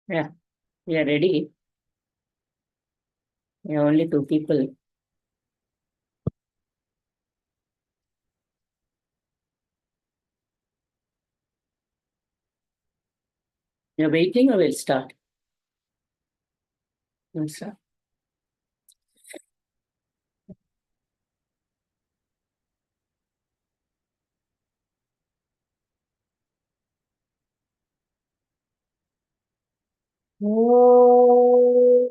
Yeah, we are ready. We are only two people. You're waiting or we'll start? We'll start. Oh.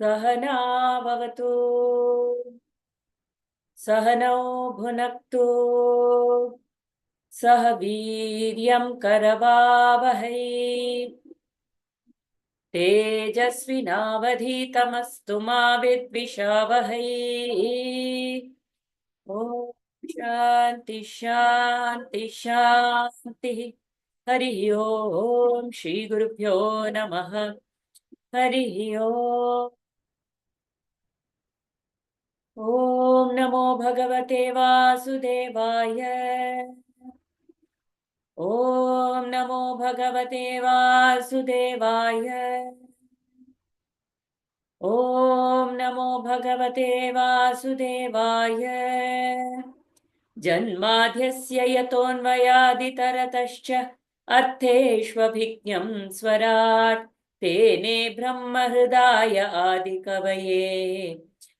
Sahana bhavatu, Sahano bhunaktu, Sah Viryam karavavahai, Tejasvinavadhitamastu ma vidvishavahai. Om Shanti Shanti Shanti. Hari Om Shri Gurubhyo Namaha. Hari Om. Om Namo Bhagavate Vasudevaya. Om Namo Bhagavate Vasudevaya. Om Namo Bhagavate Vasudevaya. जन्माद्यस्य यतोऽन्वयादितरतश्च अर्थेष्वभिज्ञं स्वराट् तेने ब्रह्महृदाय आदिकवये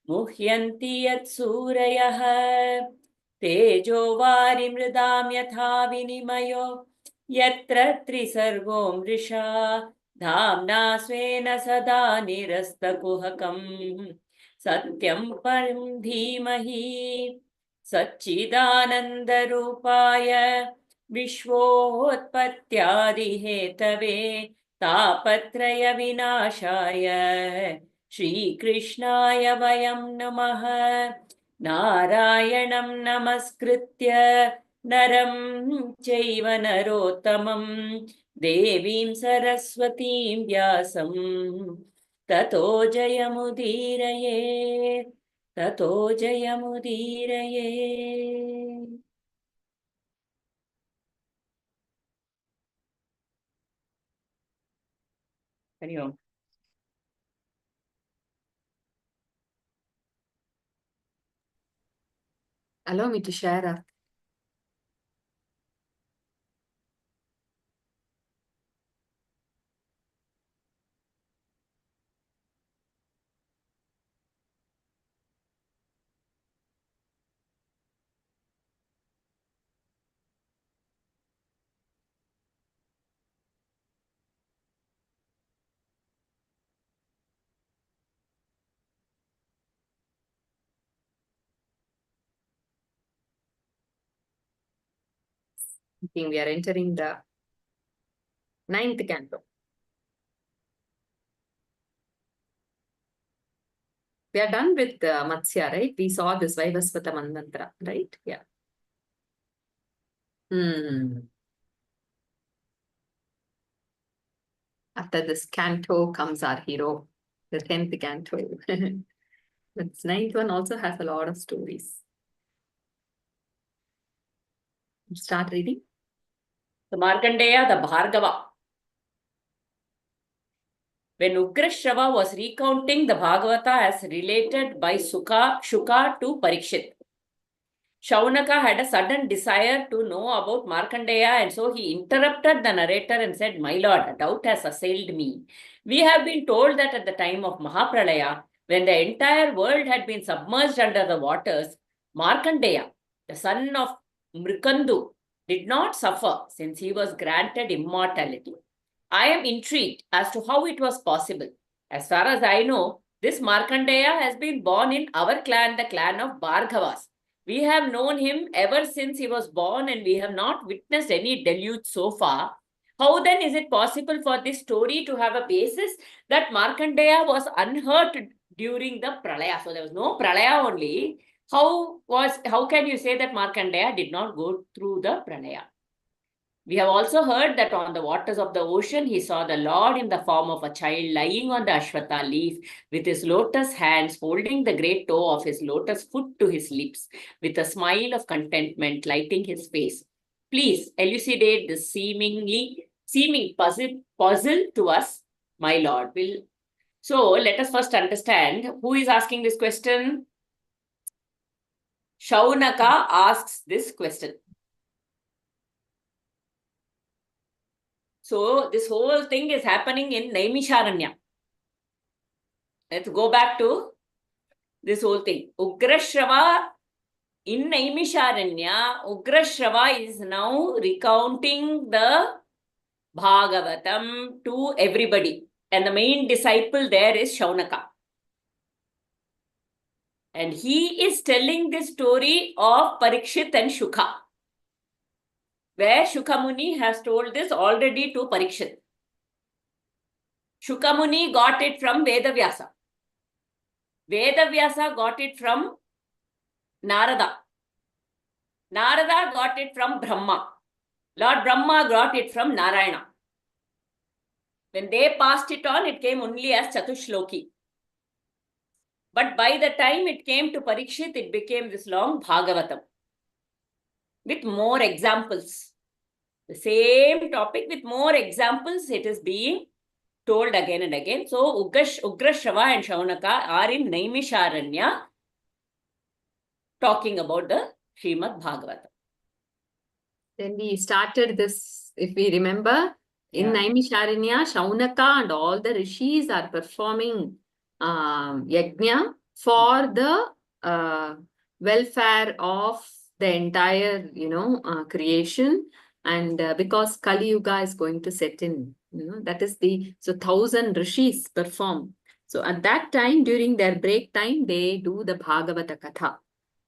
मुह्यन्ति यत्सूरयः तेजो वारिमृदां यथा विनिमयो यत्र त्रिसर्गो मृषा धाम्ना स्वेन सदा निरस्तकुहकम् सत्यं परं धीमहि सच्चिदानन्दरूपाय विश्वोत्पत्त्यादिहेतवे तापत्रयविनाशाय श्रीकृष्णाय वयं नमः नारायणं नमस्कृत्य नरं चैव नरोत्तमं देवीं सरस्वतीं व्यासं ततो जयमुदीरये ततो जयमुदीरये. Hari Om. Allow me to share. I think we are entering the 9th canto. We are done with Matsya, right? We saw this Vaivasvata mantra, right? Yeah. After this canto comes our hero, the 10th canto. This 9th one also has a lot of stories. Start reading. The Markandeya, the Bhargava. When Ugrashrava was recounting the Bhagavata as related by Shuka to Parikshit, Shaunaka had a sudden desire to know about Markandeya, and so he interrupted the narrator and said, "My lord, a doubt has assailed me. We have been told that at the time of Mahapralaya, when the entire world had been submerged under the waters, Markandeya, the son of Mrikandu, did not suffer since he was granted immortality. I am intrigued as to how it was possible. As far as I know, this Markandeya has been born in our clan, the clan of Bhargavas. We have known him ever since he was born, and we have not witnessed any deluge so far. How then is it possible for this story to have a basis that Markandeya was unhurt during the Pralaya?" So there was no Pralaya only. how can you say that Markandeya did not go through the Pranaya? We have also heard that on the waters of the ocean, he saw the Lord in the form of a child lying on the Ashwatha leaf with his lotus hands holding the great toe of his lotus foot to his lips with a smile of contentment lighting his face. Please elucidate this seeming puzzle to us, my Lord. So let us first understand who is asking this question. Shaunaka asks this question. So this whole thing is happening in Naimisharanya. Let's go back to this whole thing. Ugrashrava in Naimisharanya, Ugrashrava is now recounting the Bhagavatam to everybody. And the main disciple there is Shaunaka. And he is telling the story of Parikshit and Shukha, where Shukamuni has told this already to Parikshit. Shukamuni got it from Vedavyasa. Vedavyasa got it from Narada. Narada got it from Brahma. Lord Brahma got it from Narayana. When they passed it on, it came only as Chatushloki. But by the time it came to Parikshit, it became this long Bhagavatam with more examples. The same topic with more examples, it is being told again and again. So Ugrashrava and Shaunaka are in Naimisharanya talking about the Srimad Bhagavatam. Then we started this, if we remember, in Naimisharanya, Shaunaka and all the rishis are performing yajna for the welfare of the entire, creation. And because Kali Yuga is going to set in, that is so 1,000 rishis perform. So at that time, during their break time, they do the Bhagavata Katha.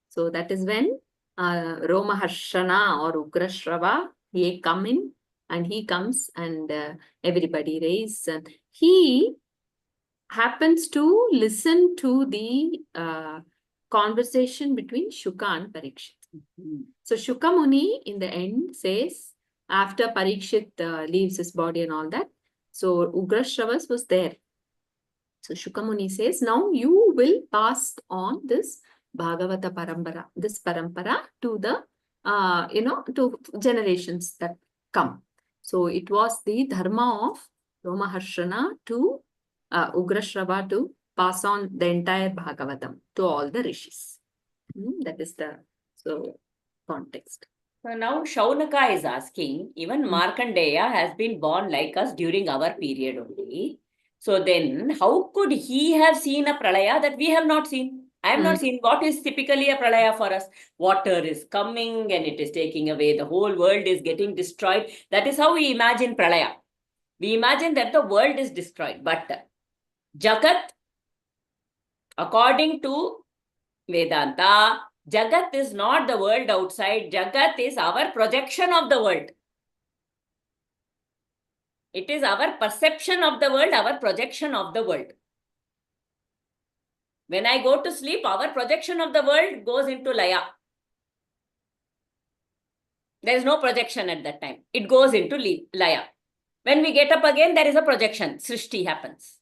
So that is when Romaharshana or Ugrashrava, he come in and he comes and everybody raise. And he happens to listen to the conversation between Shuka and Parikshit. So Shuka Muni in the end says, after Parikshit leaves his body and all that, so Ugrashravas was there. So Shuka Muni says, now you will pass on this Bhagavata Parampara, this Parampara to the, to generations that come. So it was the dharma of Romaharshana to Ugrashrava to pass on the entire Bhagavatam to all the rishis. That is the context. So now Shaunaka is asking, even Markandeya has been born like us during our period only. So then how could he have seen a pralaya that we have not seen? I have not seen. What is typically a pralaya for us? Water is coming and it is taking away. The whole world is getting destroyed. That is how we imagine pralaya. We imagine that the world is destroyed. But Jagat, according to Vedanta, Jagat is not the world outside. Jagat is our projection of the world. It is our perception of the world, our projection of the world. When I go to sleep, our projection of the world goes into Laya. There is no projection at that time. It goes into Laya. When we get up again, there is a projection. Srishti happens.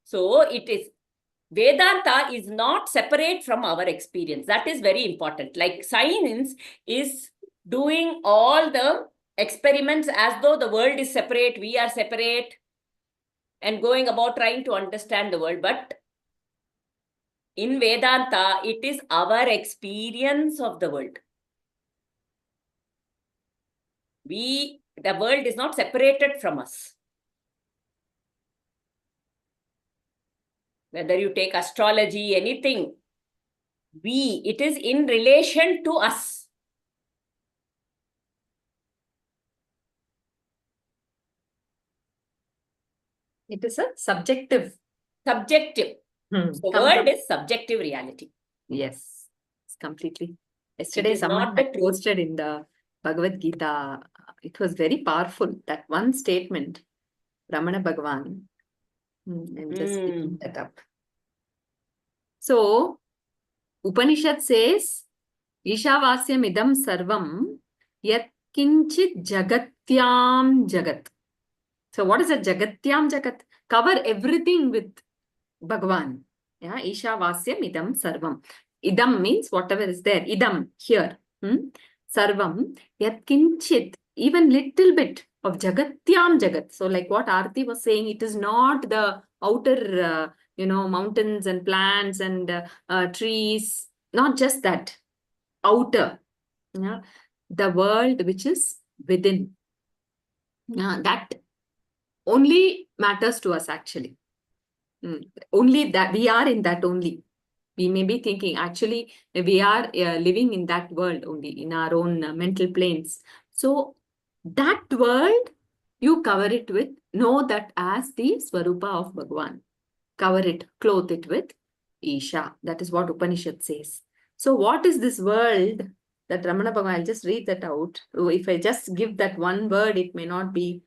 So it is, Vedanta is not separate from our experience. That is very important. Like science is doing all the experiments as though the world is separate, we are separate, and going about trying to understand the world. But in Vedanta, it is our experience of the world. The world is not separated from us. Whether you take astrology, anything, it is in relation to us. It is a subjective. Subjective. So world is subjective reality. Yes, it's completely. Yesterday, someone had posted in the Bhagavad Gita. It was very powerful. That one statement, Ramana Bhagavan. I'm just picking that up. So, Upanishad says, Ishavasyam idam sarvam yat kinchit jagatyam jagat. So what is a jagatyam jagat? Cover everything with Bhagavan. Yeah, Ishavasyam idam sarvam. Idam means whatever is there. Idam, here. Sarvam yat kinchit, even little bit of jagatyam jagat. So like what Aarti was saying, it is not the outer, mountains and plants and trees. Not just that. Outer. Yeah, the world which is within. That only matters to us actually. Only that we are in that only. We may be thinking actually we are living in that world only, in our own mental planes. So that world, you cover it with, know that as the Swarupa of Bhagavan. Cover it, clothe it with Isha. That is what Upanishad says. So what is this world that Ramana Bhagavan, I'll just read that out. If I just give that one word, it may not be...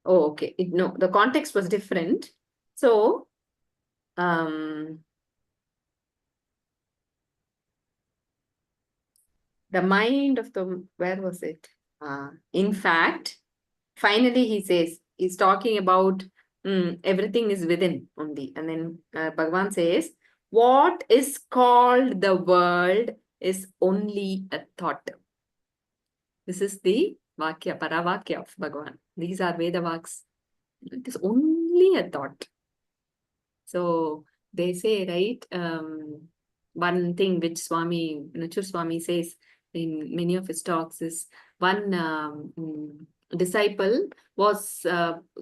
Oh, okay. No, the context was different. So, the mind of the, where was it? In fact, finally he says, he's talking about everything is within only. And then Bhagavan says, what is called the world is only a thought. This is the Vakya, Paravakya of Bhagavan. These are Vedavaks. It is only a thought. So they say, right, one thing which Swami, Nachur Swami says in many of his talks is one disciple was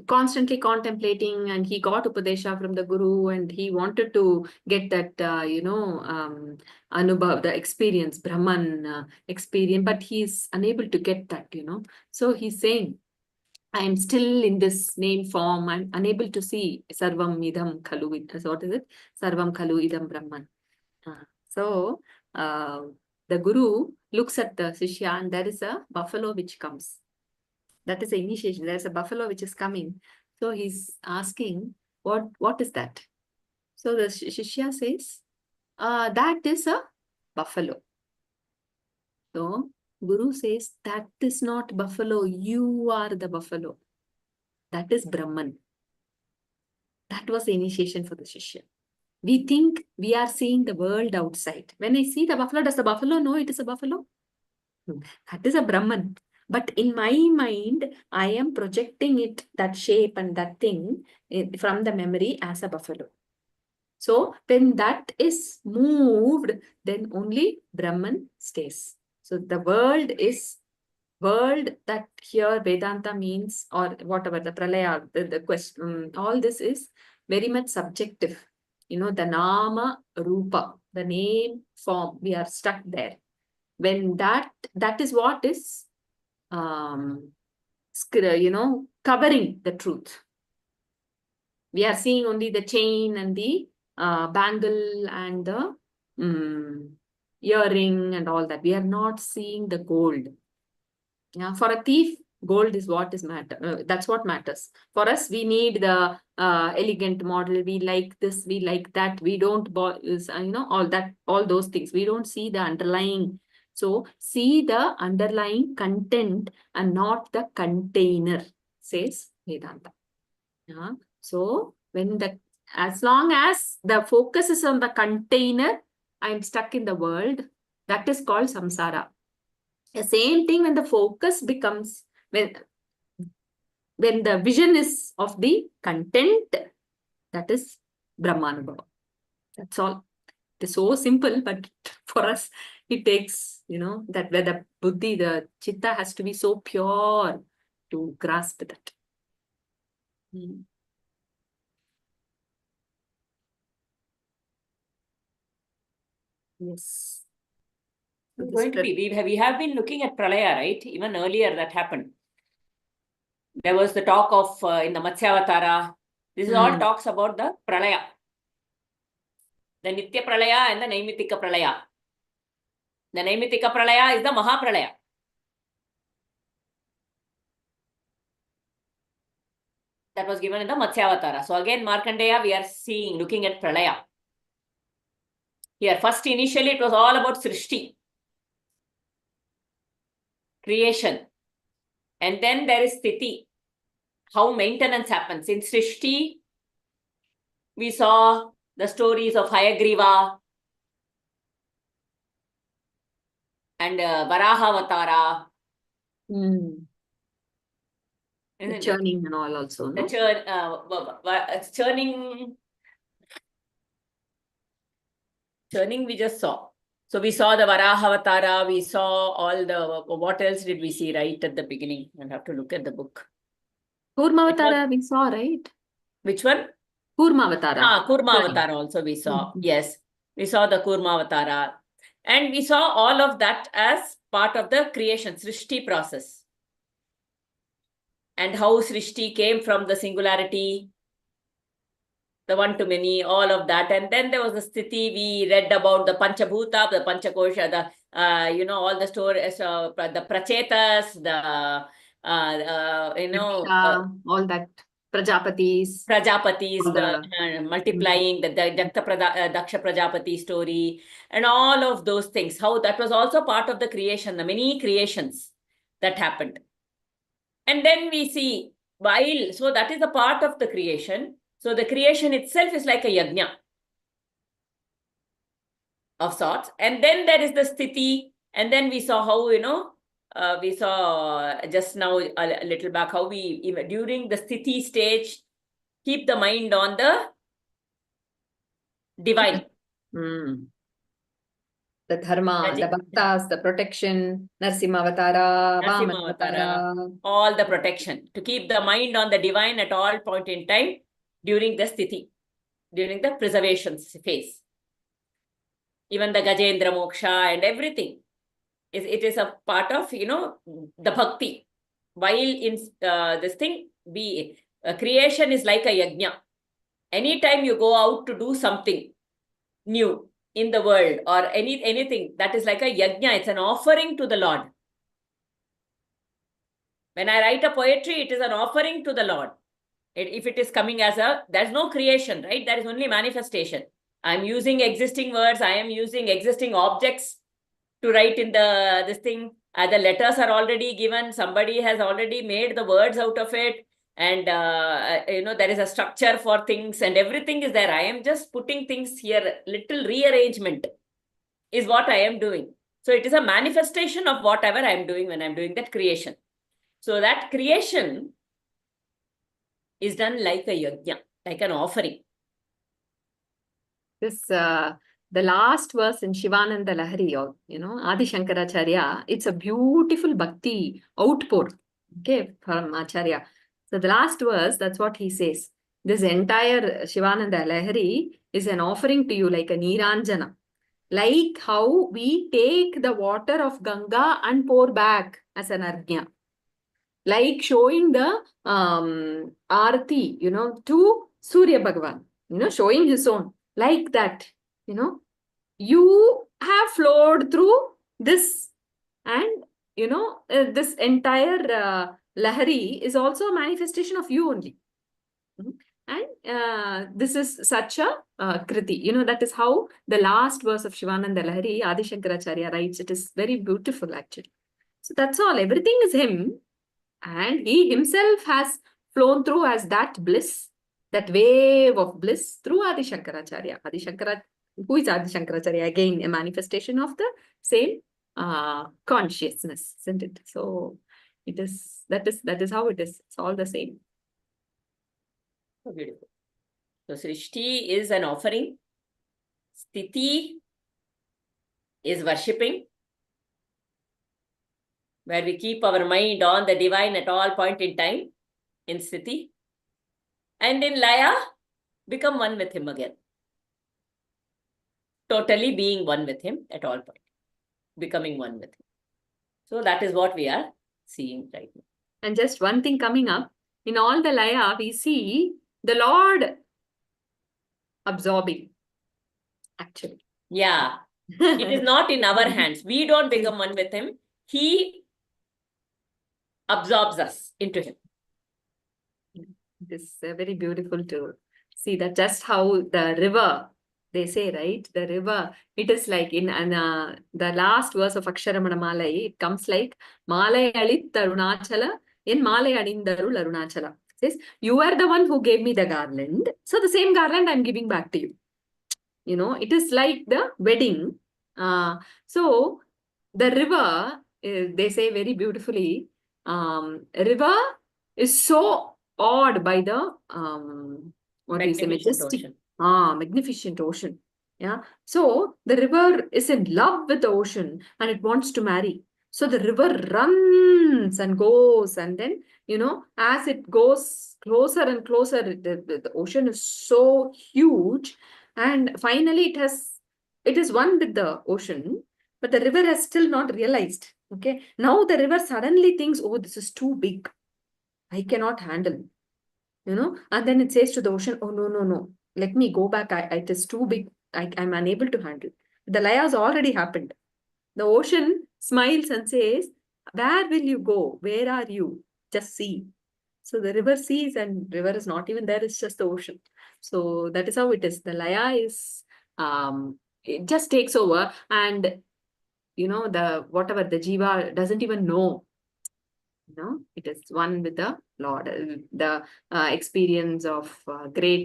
constantly contemplating, and he got Upadesha from the Guru, and he wanted to get that, Anubhav, the experience, Brahman experience, but he's unable to get that, So he's saying, I am still in this name form. I'm unable to see Sarvam Idam Khalu. So what is it? Sarvam Khalu Idam Brahman. So the Guru looks at the Shishya, and there is a buffalo which comes. That is the initiation. There is a buffalo which is coming. So he's asking, what is that? So the Shishya says, that is a buffalo. So Guru says, that is not buffalo. You are the buffalo. That is Brahman. That was the initiation for the Shishya. We think we are seeing the world outside. When I see the buffalo, does the buffalo know it is a buffalo? That is a Brahman. But in my mind, I am projecting it, that shape and that thing from the memory as a buffalo. So when that is moved, then only Brahman stays. So the world that here Vedanta means, or whatever, the pralaya, the question, all this is very much subjective. The nama, rupa, the name, form, we are stuck there. When that is what is, covering the truth. We are seeing only the chain and the bangle and the earring and all that. We are not seeing the gold. Yeah, for a thief, gold is what is matter. That's what matters. For us, we need the elegant model. We like this, we like that. We don't buy, all those things. We don't see the underlying. So see the underlying content and not the container, says Vedanta. Yeah. So as long as the focus is on the container, I'm stuck in the world. That is called samsara. The same thing when the focus becomes, when the vision is of the content, that is Brahmanubhava. That's all. It is so simple, but for us, it takes, that where the buddhi, the chitta has to be so pure to grasp that. Yes. Going to be, we have been looking at pralaya, right? Even earlier that happened. There was the talk of in the Matsyavatara. This is all talks about the pralaya. The Nitya pralaya and the Naimitika pralaya. The Naimitika pralaya is the Mahapralaya. That was given in the Matsyavatara. So again, Markandeya, we are seeing, looking at Pralaya. Here, first initially it was all about Srishti, creation. And then there is Sthiti, how maintenance happens. In Srishti, we saw the stories of Hayagriva and Varahavatara. The Isn't it? churning and all also, The no? churning we just saw. So we saw the Varahavatara, we saw all the, what else did we see right at the beginning? I'll have to look at the book. Kurmavatara we saw, right? Which one? Kurmavatara. Kurmavatara also we saw. Mhm. Yes, we saw the Kurmavatara. And we saw all of that as part of the creation, Srishti process. And how Srishti came from the singularity, the one-to-many, all of that. And then there was the Sthiti, we read about the Panchabhuta, the Panchakosha, the, all the stories, the Prachetas, the, all that Prajapatis. Prajapatis, all the multiplying, the Daksha Prajapati story, and all of those things. How that was also part of the creation, the many creations that happened. And then we see, so that is a part of the creation. So the creation itself is like a yajna of sorts. And then there is the sthiti. And then we saw how, we saw just now a little back how we, even during the sthiti stage, keep the mind on the divine. The dharma, the bhaktas, the protection, Narsimhavatara, Vamanavatara. All the protection. To keep the mind on the divine at all point in time during the sthiti, during the preservation phase. Even the Gajendra Moksha and everything. It is a part of, the bhakti. While in this thing, creation is like a yajna. Anytime you go out to do something new in the world or anything, that is like a yajna. It's an offering to the Lord. When I write a poetry, it is an offering to the Lord. If it is coming as there's no creation, right? There is only manifestation. I'm using existing words. I am using existing objects to write in this thing. The letters are already given. Somebody has already made the words out of it. And, there is a structure for things and everything is there. I am just putting things here. Little rearrangement is what I am doing. So it is a manifestation of whatever I am doing when I'm doing that creation. So that creation is done like a yajna, like an offering. This, the last verse in Shivananda Lahari, Adi Shankaracharya, it's a beautiful bhakti outpour, okay, from Acharya. So the last verse, that's what he says. This entire Shivananda Lahari is an offering to you like a Niranjana. Like how we take the water of Ganga and pour back as an argya. Like showing the arati, to Surya Bhagavan, showing his own. Like that, you have flowed through this and, this entire Lahari is also a manifestation of you only. And this is such a kriti. That is how the last verse of Shivananda Lahari, Adi Shankaracharya writes. It is very beautiful, actually. So that's all. Everything is him. And he himself has flown through as that bliss, that wave of bliss through Adi Shankaracharya. Who is Adi Shankaracharya? Again, a manifestation of the same consciousness, isn't it? So that is how it is. It's all the same. So beautiful. So Srishti is an offering. Sthiti is worshipping, where we keep our mind on the divine at all point in time, in Sthiti. And in Laya, become one with him again. Totally being one with him at all point. Becoming one with him. So that is what we are seeing right now. And just one thing coming up, in all the Laya, we see the Lord absorbing, actually. Yeah. It is not in our hands. We don't become one with him. He absorbs us into him. It is very beautiful to see that just how the river, they say, right? The river, it is like in the last verse of Aksharamana Malai, it comes like Malai Alit Arunachala, in Malai Adindarul Arunachala. It says, you are the one who gave me the garland. So the same garland I'm giving back to you. You know, it is like the wedding. So the river, they say very beautifully, river is so awed by the what do you say, Magnificent majestic, ocean. magnificent ocean. Yeah. So the river is in love with the ocean and it wants to marry. So the river runs and goes, and then, you know, as it goes closer and closer, the ocean is so huge, and finally it is one with the ocean, but the river has still not realized. Okay. Now the river suddenly thinks, oh, this is too big. I cannot handle, you know, and then it says to the ocean, oh, no, no, no. Let me go back. It is too big. I'm unable to handle. The laya has already happened. The ocean smiles and says, where will you go? Where are you? Just see. So the river sees, and river is not even there. It's just the ocean. So that is how it is. The laya is, it just takes over, and you know, the whatever the jiva doesn't even know. You know, it is one with the Lord. The experience of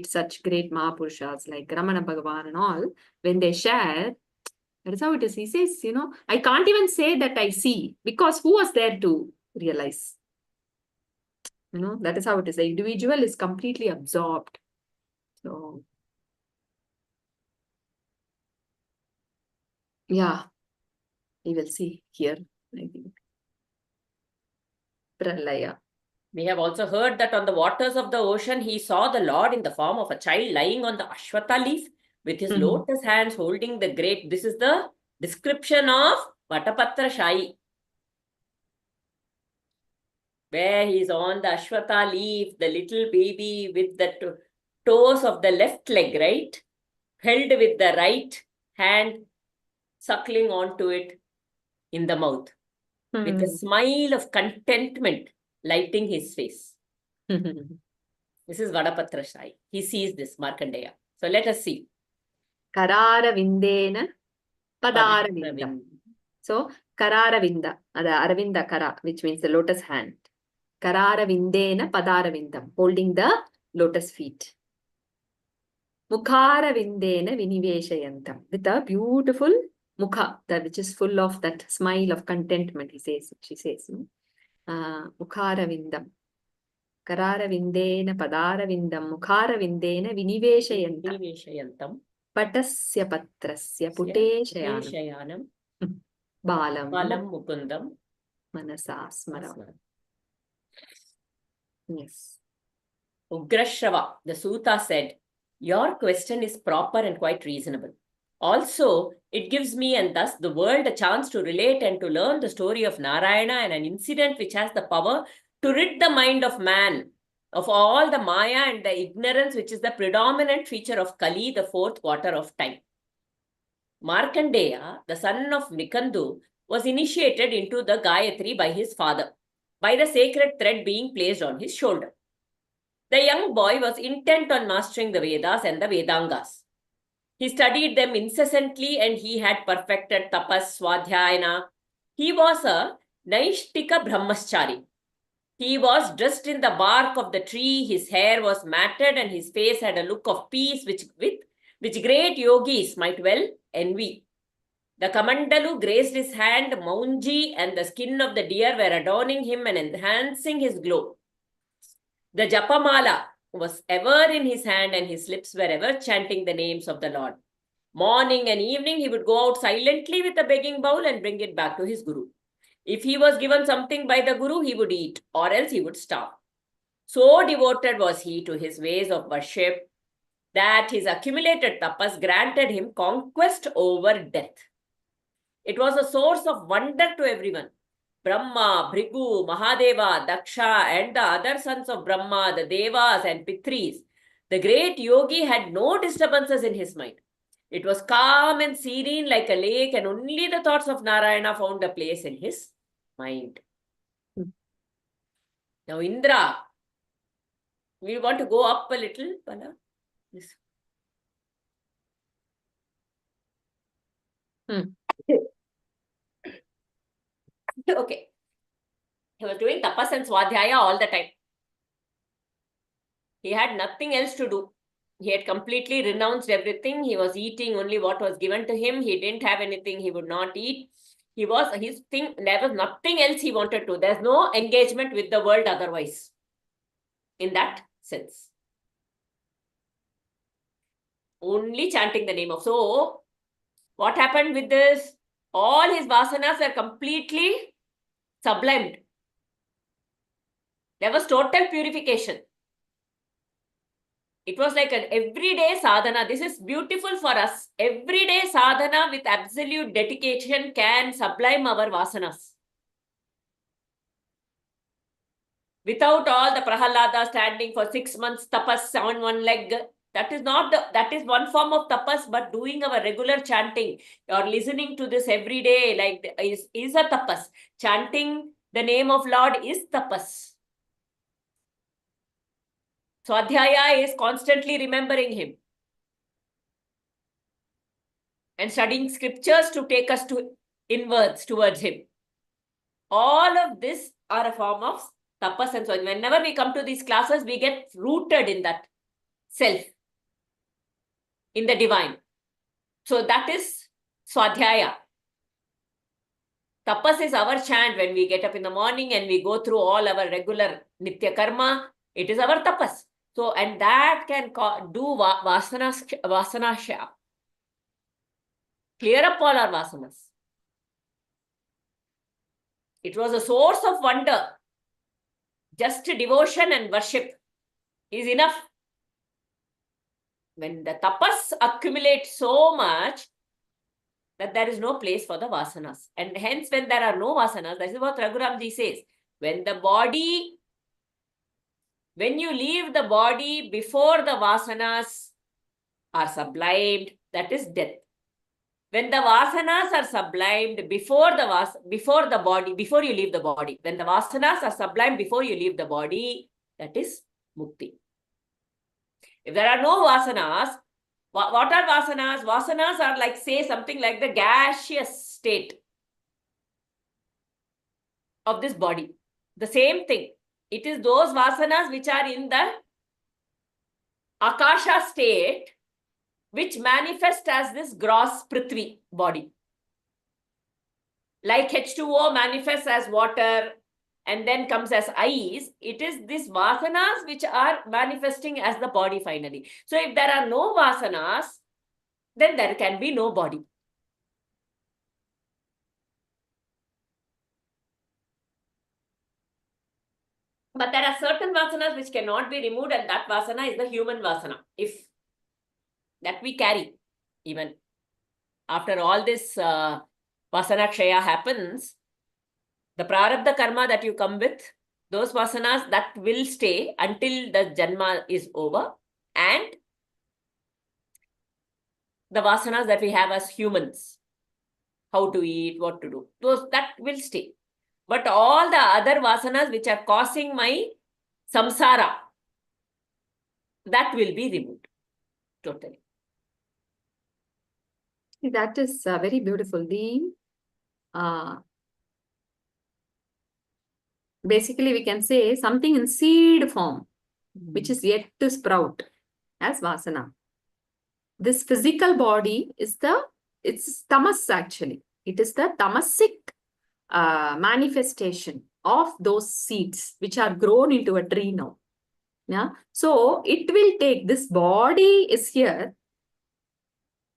such great Mahapurushas like Ramana Bhagavan and all, when they share, that is how it is. He says, you know, I can't even say that I see, because who was there to realize? You know, that is how it is. The individual is completely absorbed. So, yeah, we will see here, I think. Pralaya. We have also heard that on the waters of the ocean, he saw the Lord in the form of a child lying on the Ashwatha leaf with his lotus hands holding the great. This is the description of Vatapatra Shai, where he is on the Ashwatha leaf, the little baby with the toes of the left leg, right? Held with the right hand, suckling onto it in the mouth, with a smile of contentment lighting his face. This is Vadapatra Shai. He sees this, Markandeya. So let us see. Karara Vindena Padara Vinda. So, Karara Vinda, the Aravinda Kara, which means the lotus hand. Karara Vindena Padara Vindam, holding the lotus feet. Mukhara Vindena Viniveshayantam, with a beautiful mukha, which is full of that smile of contentment, she says. Mukhara Vindam. Karara Vindena Padara Vindam, Mukhara Vindena Viniveshayantam. Patasya Patrasya Puteshayanam. Balam Mukundam Manasa Smara. Yes. Ugrashrava, the Suta said, your question is proper and quite reasonable. Also, it gives me and thus the world a chance to relate and to learn the story of Narayana and an incident which has the power to rid the mind of man of all the Maya and the ignorance which is the predominant feature of Kali, the fourth quarter of time. Markandeya, the son of Nikandu, was initiated into the Gayatri by his father, by the sacred thread being placed on his shoulder. The young boy was intent on mastering the Vedas and the Vedangas. He studied them incessantly and he had perfected tapas, swadhyayana. He was a Naishtika Brahmaschari. He was dressed in the bark of the tree, his hair was matted and his face had a look of peace which great yogis might well envy. The Kamandalu graced his hand, Maunji and the skin of the deer were adorning him and enhancing his glow. The Japamala was ever in his hand and his lips were ever chanting the names of the Lord. Morning and evening he would go out silently with a begging bowl and bring it back to his Guru. If he was given something by the Guru, he would eat or else he would starve. So devoted was he to his ways of worship that his accumulated tapas granted him conquest over death. It was a source of wonder to everyone. Brahma, Bhrigu, Mahadeva, Daksha and the other sons of Brahma, the Devas and Pitris. The great yogi had no disturbances in his mind. It was calm and serene like a lake and only the thoughts of Narayana found a place in his mind. Now Indra, We want to go up a little, Bala. This. Okay. He was doing tapas and swadhyaya all the time. He had nothing else to do. He had completely renounced everything. He was eating only what was given to him. He didn't have anything he would not eat. His thing, there was nothing else he wanted to. There's no engagement with the world otherwise. In that sense. Only chanting the name of. So, what happened with this? All his vasanas were completely sublimed. There was total purification. It was like an everyday sadhana. This is beautiful for us. Everyday sadhana with absolute dedication can sublime our vasanas. Without all the Prahalada standing for 6 months tapas on one leg. That is one form of tapas, but doing our regular chanting or listening to this every day like is a tapas. Chanting the name of Lord is tapas. Swadhyaya is constantly remembering him and studying scriptures to take us to inwards towards him. All of this are a form of tapas, and so whenever we come to these classes, we get rooted in that self, in the divine. So that is swadhyaya. Tapas is our chant when we get up in the morning and we go through all our regular nitya karma. It is our tapas. So, and that can do vasanasya. Clear up all our vasanas. It was a source of wonder. Just devotion and worship is enough. When the tapas accumulate so much that there is no place for the vasanas. And hence, when there are no vasanas, this is what Raghuramji says. When you leave the body before the vasanas are sublimed, that is death. When the vasanas are sublimed before the body, before you leave the body, when the vasanas are sublimed before you leave the body, that is mukti. If there are no vasanas, what are vasanas? Vasanas are like, say, something like the gaseous state of this body. The same thing. It is those vasanas which are in the akasha state, which manifest as this gross prithvi body. Like H2O manifests as water and then comes as ice, it is these vasanas which are manifesting as the body finally. So if there are no vasanas, then there can be no body. But there are certain vasanas which cannot be removed, and that vasana is the human vasana. If that we carry, even after all this vasana kshaya happens, the prarabdha karma that you come with, those vasanas that will stay until the janma is over, and the vasanas that we have as humans, how to eat, what to do, those that will stay. But all the other vasanas which are causing my samsara, that will be removed totally. That is very beautiful. Basically, we can say something in seed form, which is yet to sprout as vasana. This physical body is it's tamas actually. It is the tamasic manifestation of those seeds which are grown into a tree now. Yeah. So it will take, this body is here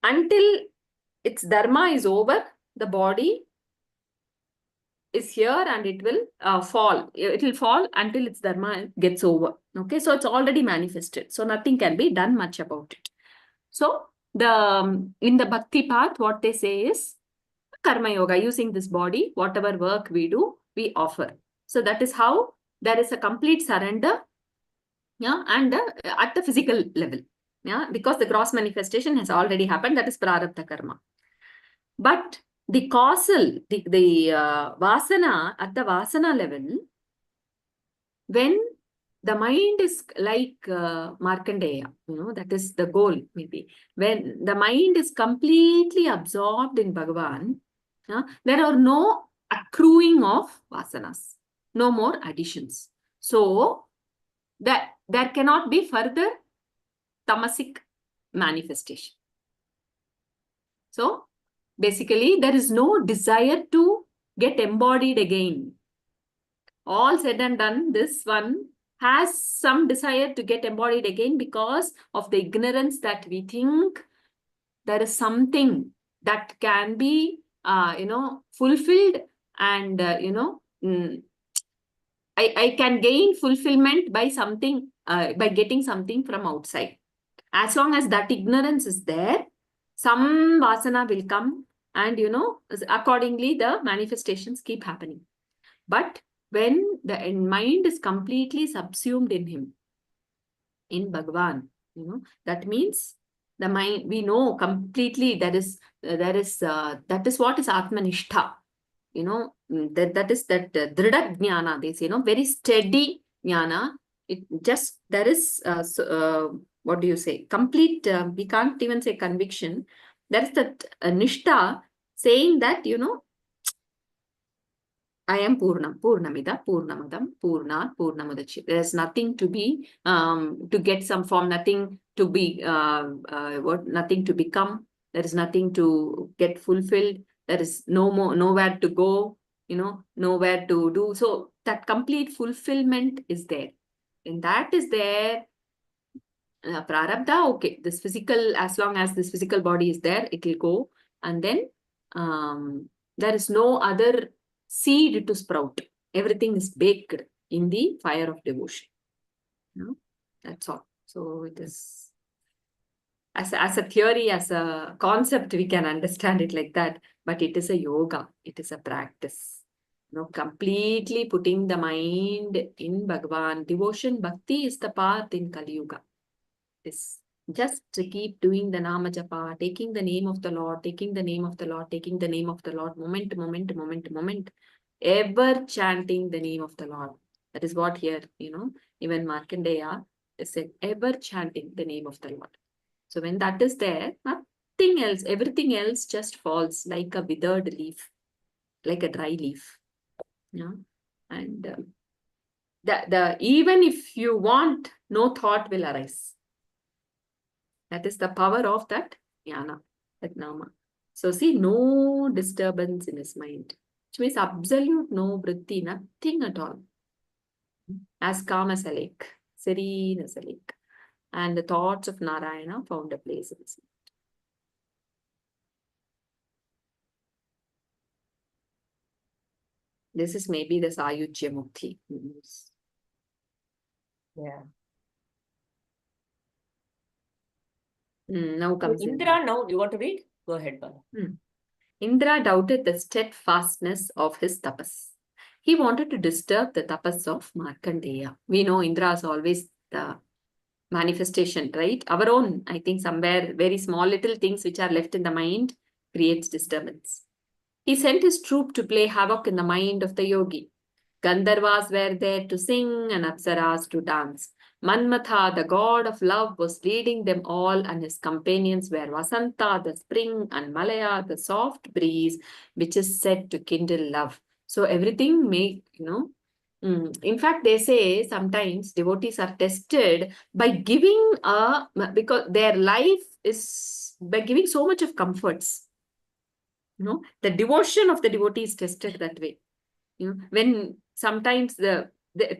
until its dharma is over. The body is here and it will fall. It will fall until its dharma gets over. Okay. So it's already manifested. So nothing can be done much about it. So in the bhakti path, what they say is karma yoga, using this body, whatever work we do, we offer. So that is how there is a complete surrender, yeah, and at the physical level, yeah, because the gross manifestation has already happened, that is prarabdha karma. But the causal, the vasana, at the vasana level, when the mind is like Markandeya, that is the goal maybe. When the mind is completely absorbed in Bhagavan, there are no accruing of vasanas, no more additions. So that there cannot be further tamasic manifestation. So basically, there is no desire to get embodied again. All said and done, this one has some desire to get embodied again because of the ignorance that we think there is something that can be, fulfilled, and, I can gain fulfillment by something, by getting something from outside. As long as that ignorance is there, some vasana will come, and, accordingly, the manifestations keep happening. But when the mind is completely subsumed in him, in Bhagavan, that means the mind, we know completely that is what is Atmanishtha. That is that Drida Jnana, they say, very steady Jnana. It just, there is, what do you say, complete, we can't even say conviction. That is that Nishtha, saying that, I am Purnam, Purnamida, Purnamadam, Purna, Purnamudachit. There's nothing to be, to get some form, nothing to be, nothing to become. There is nothing to get fulfilled. There is no more, nowhere to go, nowhere to do. So that complete fulfillment is there. And that is there. Prarabdha, okay, this physical, as long as this physical body is there, it will go. And then there is no other seed to sprout. Everything is baked in the fire of devotion. That's all. So it is, as a theory, as a concept, we can understand it like that. But it is a yoga. It is a practice. Completely putting the mind in Bhagavan. Devotion, bhakti is the path in Kali Yuga. Is just to keep doing the Nama Japa, taking the name of the Lord, taking the name of the Lord, taking the name of the Lord, moment, ever chanting the name of the Lord. That is what here, even Markandeya is said, ever chanting the name of the Lord. So when that is there, nothing else, everything else just falls like a withered leaf, like a dry leaf. And even if you want, no thought will arise. That is the power of that jnana, that nama. So see, no disturbance in his mind, which means absolute no vritti, nothing at all. As calm as a lake, serene as a lake. And the thoughts of Narayana found a place in his mind. This is maybe the Sayujya Mukti. Yeah. Now comes Indra. Now you want to read? Go ahead, Bala. Indra doubted the steadfastness of his tapas. He wanted to disturb the tapas of Markandeya. We know Indra is always the manifestation, right? Our own, I think somewhere very small little things which are left in the mind creates disturbance. He sent his troop to play havoc in the mind of the yogi. Gandharvas were there to sing and Apsaras to dance. Manmatha, the god of love, was leading them all, and his companions were Vasanta, the spring, and Malaya, the soft breeze, which is said to kindle love. So everything in fact, they say sometimes devotees are tested by giving because their life is by giving so much of comforts. The devotion of the devotee is tested that way. When sometimes the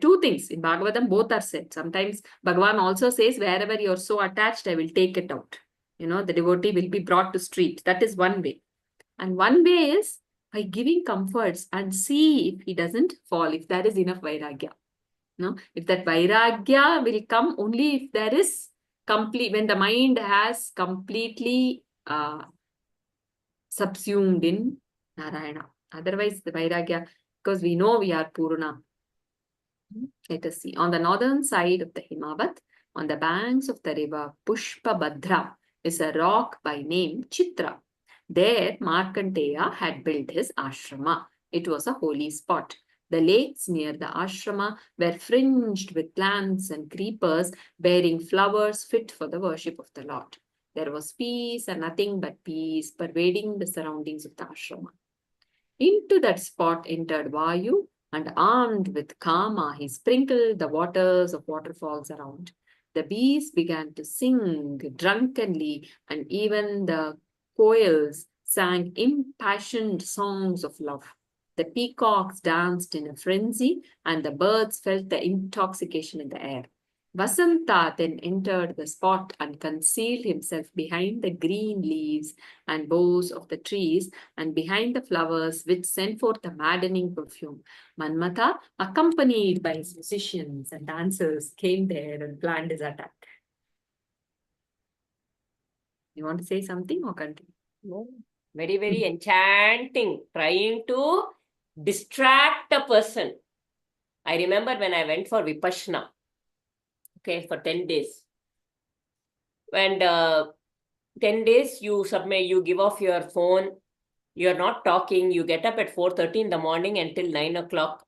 two things in Bhagavatam, both are said. Sometimes Bhagavan also says, wherever you're so attached, I will take it out. The devotee will be brought to street. That is one way. And one way is by giving comforts and see if he doesn't fall, if there is enough vairagya. If that vairagya will come only if there is complete, when the mind has completely subsumed in Narayana. Otherwise, the vairagya, because we know we are Purna. Let us see. On the northern side of the Himavat, on the banks of the river Pushpabhadra, is a rock by name Chitra. There, Markandeya had built his ashrama. It was a holy spot. The lakes near the ashrama were fringed with plants and creepers bearing flowers fit for the worship of the Lord. There was peace and nothing but peace pervading the surroundings of the ashrama. Into that spot entered Vayu, and armed with Kama, he sprinkled the waters of waterfalls around. The bees began to sing drunkenly, and even the koels sang impassioned songs of love. The peacocks danced in a frenzy, and the birds felt the intoxication in the air. Vasanta then entered the spot and concealed himself behind the green leaves and boughs of the trees and behind the flowers which sent forth a maddening perfume. Manmatha, accompanied by his musicians and dancers, came there and planned his attack. You want to say something or continue? No. Very, very enchanting, trying to distract a person. I remember when I went for Vipassana, okay, for 10 days. And 10 days, you submit, you give off your phone, you're not talking, you get up at 4:30 in the morning until 9 o'clock.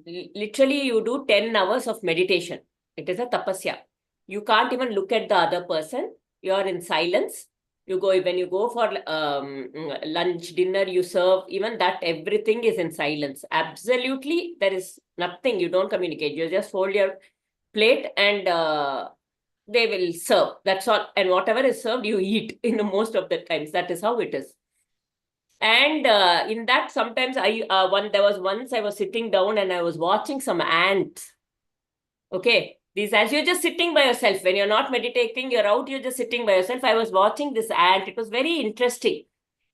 Literally, you do 10 hours of meditation. It is a tapasya. You can't even look at the other person. You're in silence. When you go for lunch, dinner, you serve, even that, everything is in silence. Absolutely, there is nothing. You don't communicate. You just hold your plate and they will serve. That's all. And whatever is served, you eat in the most of the times. That is how it is. And in that, sometimes there was once I was sitting down and I was watching some ants. Okay, as you're just sitting by yourself, when you're not meditating, you're out, you're just sitting by yourself. I was watching this ant. It was very interesting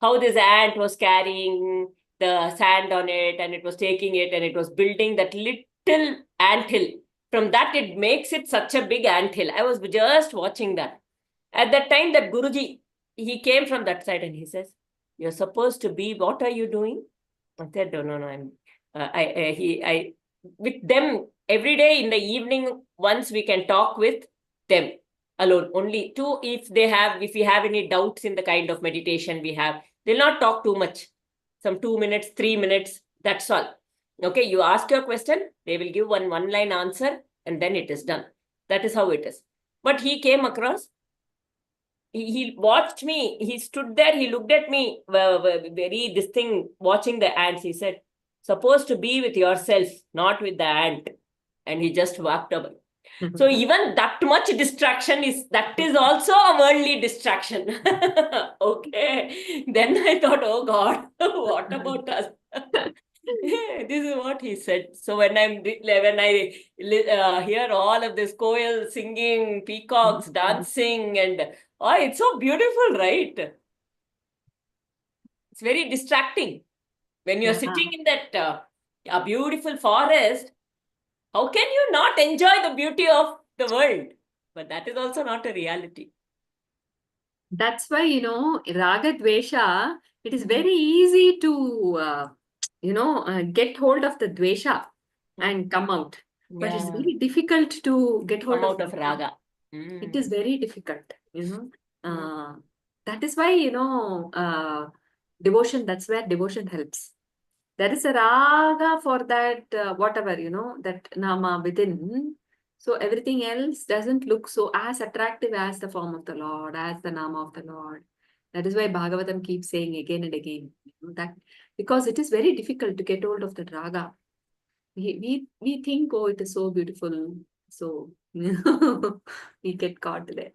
how this ant was carrying the sand on it, and it was taking it, and it was building that little ant hill. From that, it makes it such a big ant hill. I was just watching that. At that time, that Guruji, he came from that side and he says, "You're supposed to be, what are you doing?" I said, "No, I'm, with them every day in the evening, once we can talk with them alone, only two, if we have any doubts in the kind of meditation we have, they'll not talk too much, some 2 minutes, 3 minutes, that's all. Okay, you ask your question, they will give one line answer, and then it is done. That is how it is. But he came across, he watched me, he stood there, he looked at me, very this thing, watching the ants. He said, "Supposed to be with yourself, not with the ant." And he just walked away. So even that much distraction is also a worldly distraction. Okay. Then I thought, oh God, what about us? This is what he said. So when I hear all of this koel singing, peacocks dancing, and it's so beautiful, right? It's very distracting. When you're sitting in that a beautiful forest, how can you not enjoy the beauty of the world? But that is also not a reality. That's why, Raga Dvesha, it is very easy to, get hold of the Dvesha and come out. But it's very difficult to get hold out of Raga. It is very difficult, That is why, devotion, that's where devotion helps. There is a raga for that, whatever, that nama within. So everything else doesn't look so as attractive as the form of the Lord, as the nama of the Lord. That is why Bhagavatam keeps saying again and again, that because it is very difficult to get hold of the raga. We think, oh, it is so beautiful. So, we get caught there.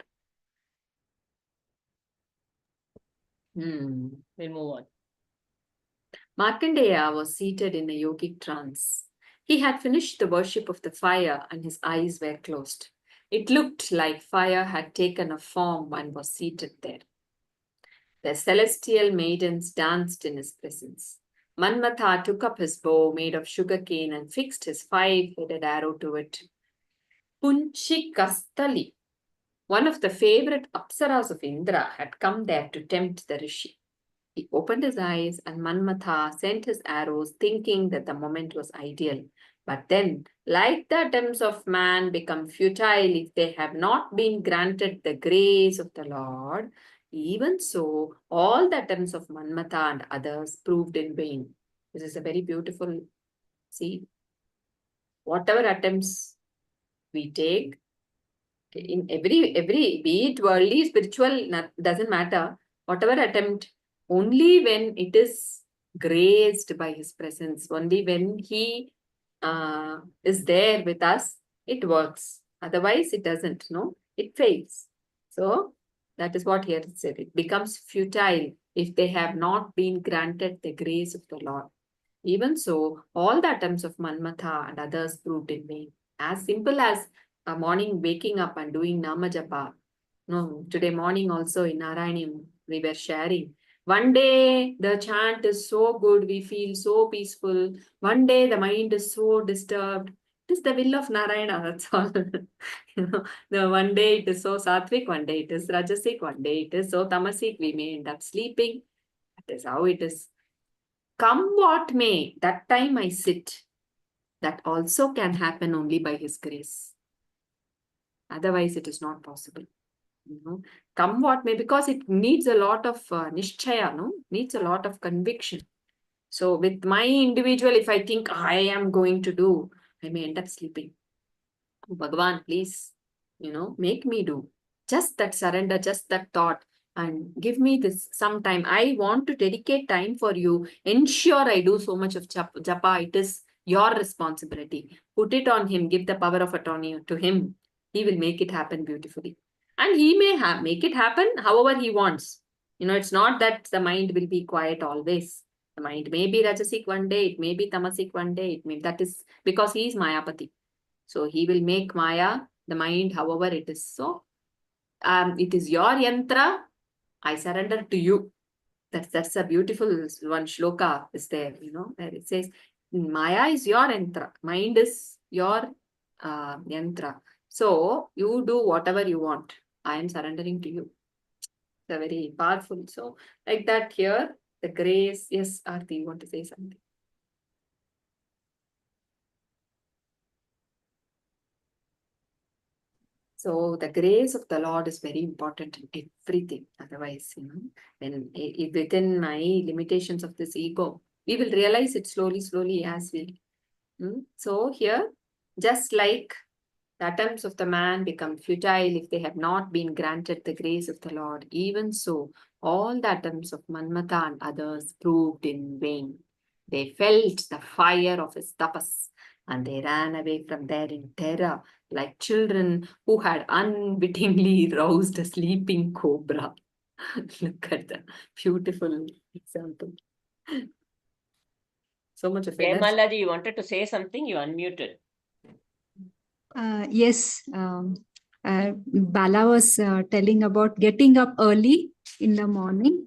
We'll move on. Markandeya was seated in a yogic trance. He had finished the worship of the fire and his eyes were closed. It looked like fire had taken a form and was seated there. The celestial maidens danced in his presence. Manmatha took up his bow made of sugarcane and fixed his 5-headed arrow to it. Punchikastali, one of the favorite apsaras of Indra, had come there to tempt the rishi. He opened his eyes and Manmatha sent his arrows, thinking that the moment was ideal. But then, like the attempts of man become futile if they have not been granted the grace of the Lord, even so, all the attempts of Manmatha and others proved in vain. This is a very beautiful See, whatever attempts we take, in every be it worldly, spiritual, doesn't matter. Whatever attempt, only when it is graced by his presence, only when he is there with us, it works. Otherwise, it doesn't. No, it fails. So that is what here it said. It becomes futile if they have not been granted the grace of the Lord. Even so, all the attempts of Manmatha and others proved in vain. As simple as a morning waking up and doing Nama Japa. No, today morning also in Narayanam, we were sharing. One day the chant is so good, we feel so peaceful. One day the mind is so disturbed. It is the will of Narayana, that's all. The one day it is so sattvic, one day it is rajasic, one day it is so tamasic, we may end up sleeping. That is how it is. Come what may, that time I sit. That also can happen only by his grace. Otherwise, it is not possible. Come what may, because it needs a lot of nishchaya, no? Needs a lot of conviction. So with my individual, if I think I am going to do, I may end up sleeping. Bhagavan, please, make me do. Just that surrender, just that thought, and give me this some time. I want to dedicate time for you. Ensure I do so much of japa. It is your responsibility. Put it on him. Give the power of attorney to him. He will make it happen beautifully. And he may make it happen however he wants. It's not that the mind will be quiet always. The mind may be rajasic one day, it may be tamasic one day, that is because he is Mayapati. So he will make Maya, the mind, however it is. So it is your yantra, I surrender to you. That's a beautiful one shloka is there, where it says, Maya is your yantra, mind is your yantra. So you do whatever you want. I am surrendering to you. It's a very powerful. So like that here, the grace. Yes, Aarti, you want to say something? So the grace of the Lord is very important in everything. Otherwise, when within my limitations of this ego, we will realize it slowly as we. So here, just like the attempts of the man become futile if they have not been granted the grace of the Lord, even so, all the attempts of Manmatha and others proved in vain. They felt the fire of his tapas and they ran away from there in terror, like children who had unwittingly roused a sleeping cobra. Look at the beautiful example. So much of energy. Malaji, you wanted to say something? You unmuted. Yes, Bala was telling about getting up early in the morning.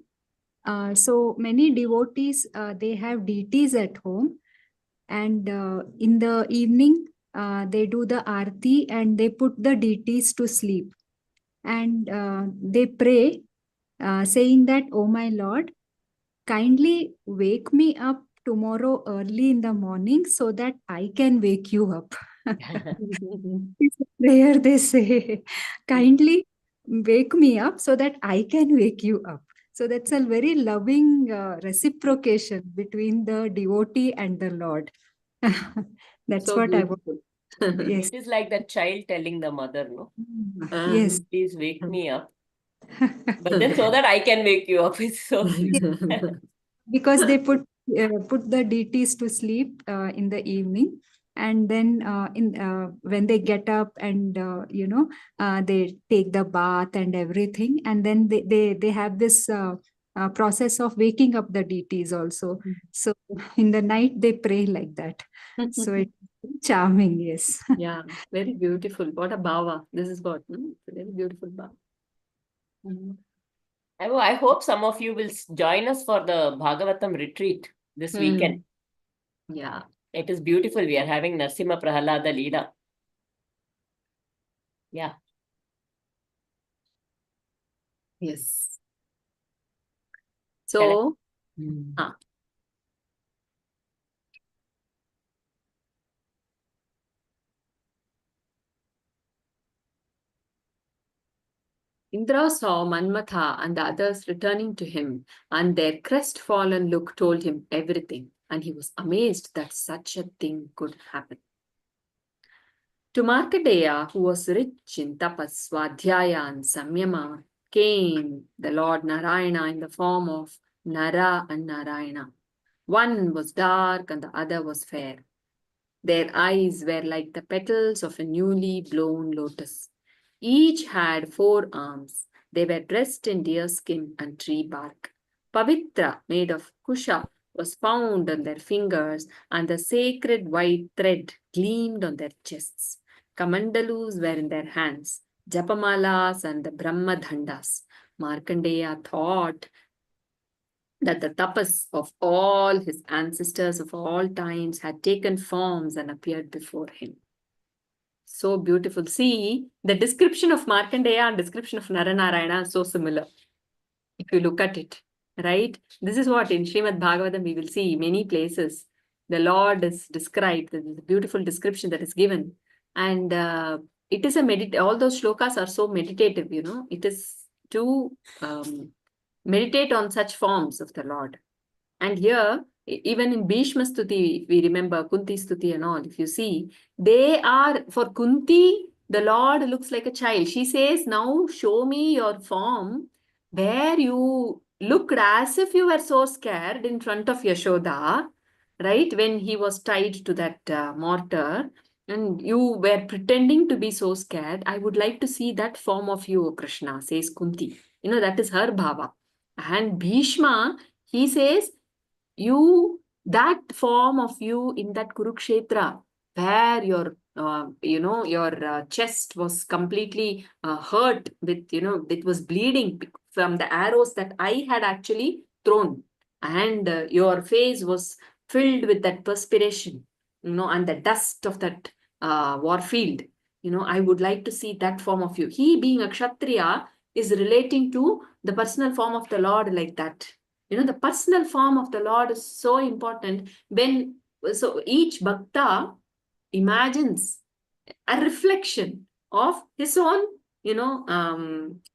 So many devotees, they have deities at home, and in the evening, they do the aarti and they put the deities to sleep. And they pray, saying that, "Oh my Lord, kindly wake me up tomorrow early in the morning so that I can wake you up." It's a prayer they say, kindly wake me up so that I can wake you up. So that's a very loving reciprocation between the devotee and the Lord. That's So what I beautiful. want. Yes. It is like the child telling the mother, no? Yes. Please wake me up. But then so that I can wake you up. It's so sweet. Because they put the deities to sleep in the evening, and then when they get up and they take the bath and everything, and then they have this process of waking up the deities also. So in the night they pray like that. So it's charming. Yes. Yeah, very beautiful. What a bhava. This is what, it's a very beautiful bhava. I hope some of you will join us for the Bhagavatam retreat this weekend. Yeah. It is beautiful. We are having Narsimha Prahalada Leela. Yeah. Yes. So, Indra saw Manmatha and the others returning to him, and their crestfallen look told him everything. and he was amazed that such a thing could happen. To Markandeya, who was rich in tapas, swadhyaya and samyama, came the Lord Narayana in the form of Nara and Narayana. One was dark and the other was fair. Their eyes were like the petals of a newly blown lotus. Each had 4 arms. They were dressed in deerskin and tree bark. Pavitra, made of kusha, was found on their fingers, and the sacred white thread gleamed on their chests. Kamandalus were in their hands, japamalas and the brahmadhandas. Markandeya thought that the tapas of all his ancestors of all times had taken forms and appeared before him. So beautiful. See, the description of Markandeya and description of Naranarayana are so similar. If you look at it, right? This is what in Srimad Bhagavatam we will see many places. The Lord is described, the beautiful description that is given. And it is a all those shlokas are so meditative, you know. It is to meditate on such forms of the Lord. And here, even in Bhishma Stuti, if we remember Kunti Stuti and all, if you see, they are, for Kunti, the Lord looks like a child. She says, now show me your form where you looked as if you were so scared in front of Yashoda, right? When he was tied to that mortar and you were pretending to be so scared. I would like to see that form of you, O Krishna, says Kunti. You know, that is her bhava. And Bhishma, he says, that form of you in that Kurukshetra, where your, your chest was completely hurt with, it was bleeding from the arrows that I had actually thrown. And your face was filled with that perspiration, and the dust of that war field. I would like to see that form of you. He, being a Kshatriya, is relating to the personal form of the Lord like that. The personal form of the Lord is so important. So each bhakta imagines a reflection of his own,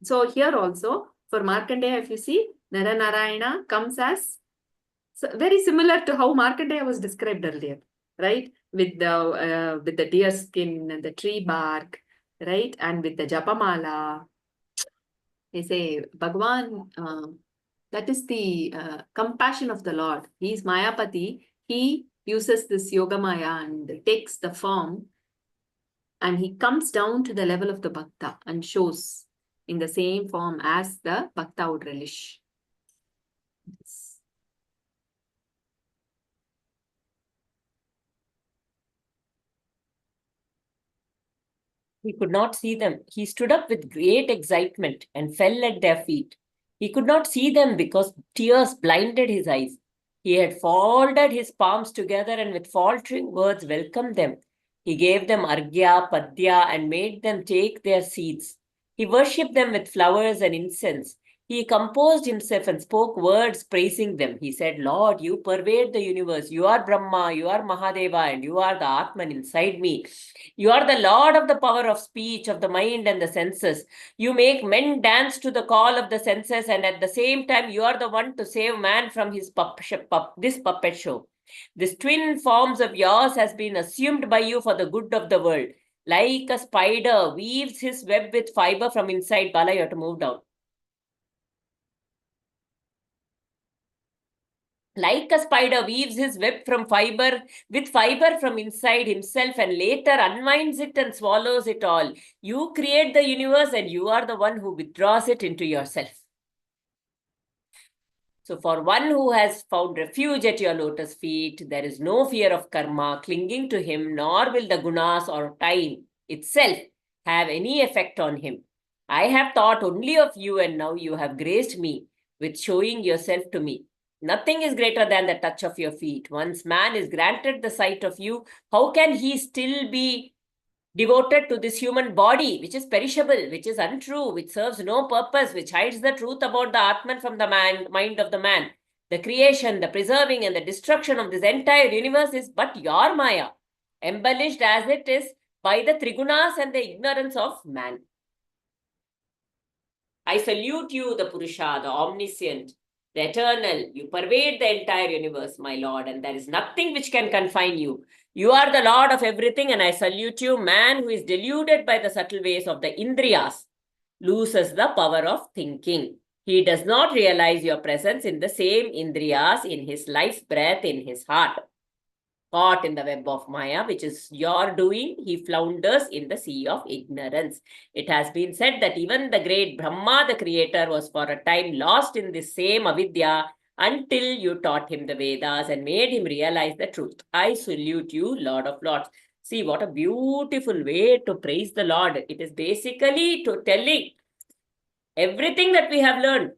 so here also for Markandeya, if you see, Naranarayana comes as very similar to how Markandeya was described earlier, right? With the deer skin and the tree bark, right? And with the japamala. They say, Bhagavan, that is the compassion of the Lord. He is Mayapati. He uses this Yoga Maya and takes the form, and he comes down to the level of the Bhakta and shows in the same form as the Bhakta would relish. Yes. He could not see them. He stood up with great excitement and fell at their feet. He could not see them because tears blinded his eyes. He had folded his palms together and with faltering words welcomed them. He gave them argya, padya, and made them take their seats. He worshipped them with flowers and incense. He composed himself and spoke words praising them. He said, Lord, you pervade the universe. You are Brahma, you are Mahadeva, and you are the Atman inside me. You are the Lord of the power of speech, of the mind and the senses. You make men dance to the call of the senses, and at the same time, you are the one to save man from his this puppet show. This twin forms of yours has been assumed by you for the good of the world. Like a spider weaves his web with fiber from inside. Bala, you have to move down. Like a spider weaves his web with fiber from inside himself and later unwinds it and swallows it all. You create the universe and you are the one who withdraws it into yourself. So for one who has found refuge at your lotus feet, there is no fear of karma clinging to him, nor will the gunas or time itself have any effect on him. I have thought only of you, and now you have graced me with showing yourself to me. Nothing is greater than the touch of your feet. Once man is granted the sight of you, how can he still be devoted to this human body, which is perishable, which is untrue, which serves no purpose, which hides the truth about the Atman from the mind of the man? The creation, the preserving, and the destruction of this entire universe is but your Maya, embellished as it is by the Trigunas and the ignorance of man. I salute you, the Purusha, the omniscient, the eternal. You pervade the entire universe, my Lord, and there is nothing which can confine you. You are the Lord of everything, and I salute you. Man who is deluded by the subtle ways of the Indriyas loses the power of thinking. He does not realize your presence in the same Indriyas, in his life's breath, in his heart. Caught in the web of Maya, which is your doing, he flounders in the sea of ignorance. It has been said that even the great Brahma, the creator, was for a time lost in this same avidya until you taught him the Vedas and made him realize the truth. I salute you, Lord of Lords. See, what a beautiful way to praise the Lord. It is basically to telling everything that we have learned.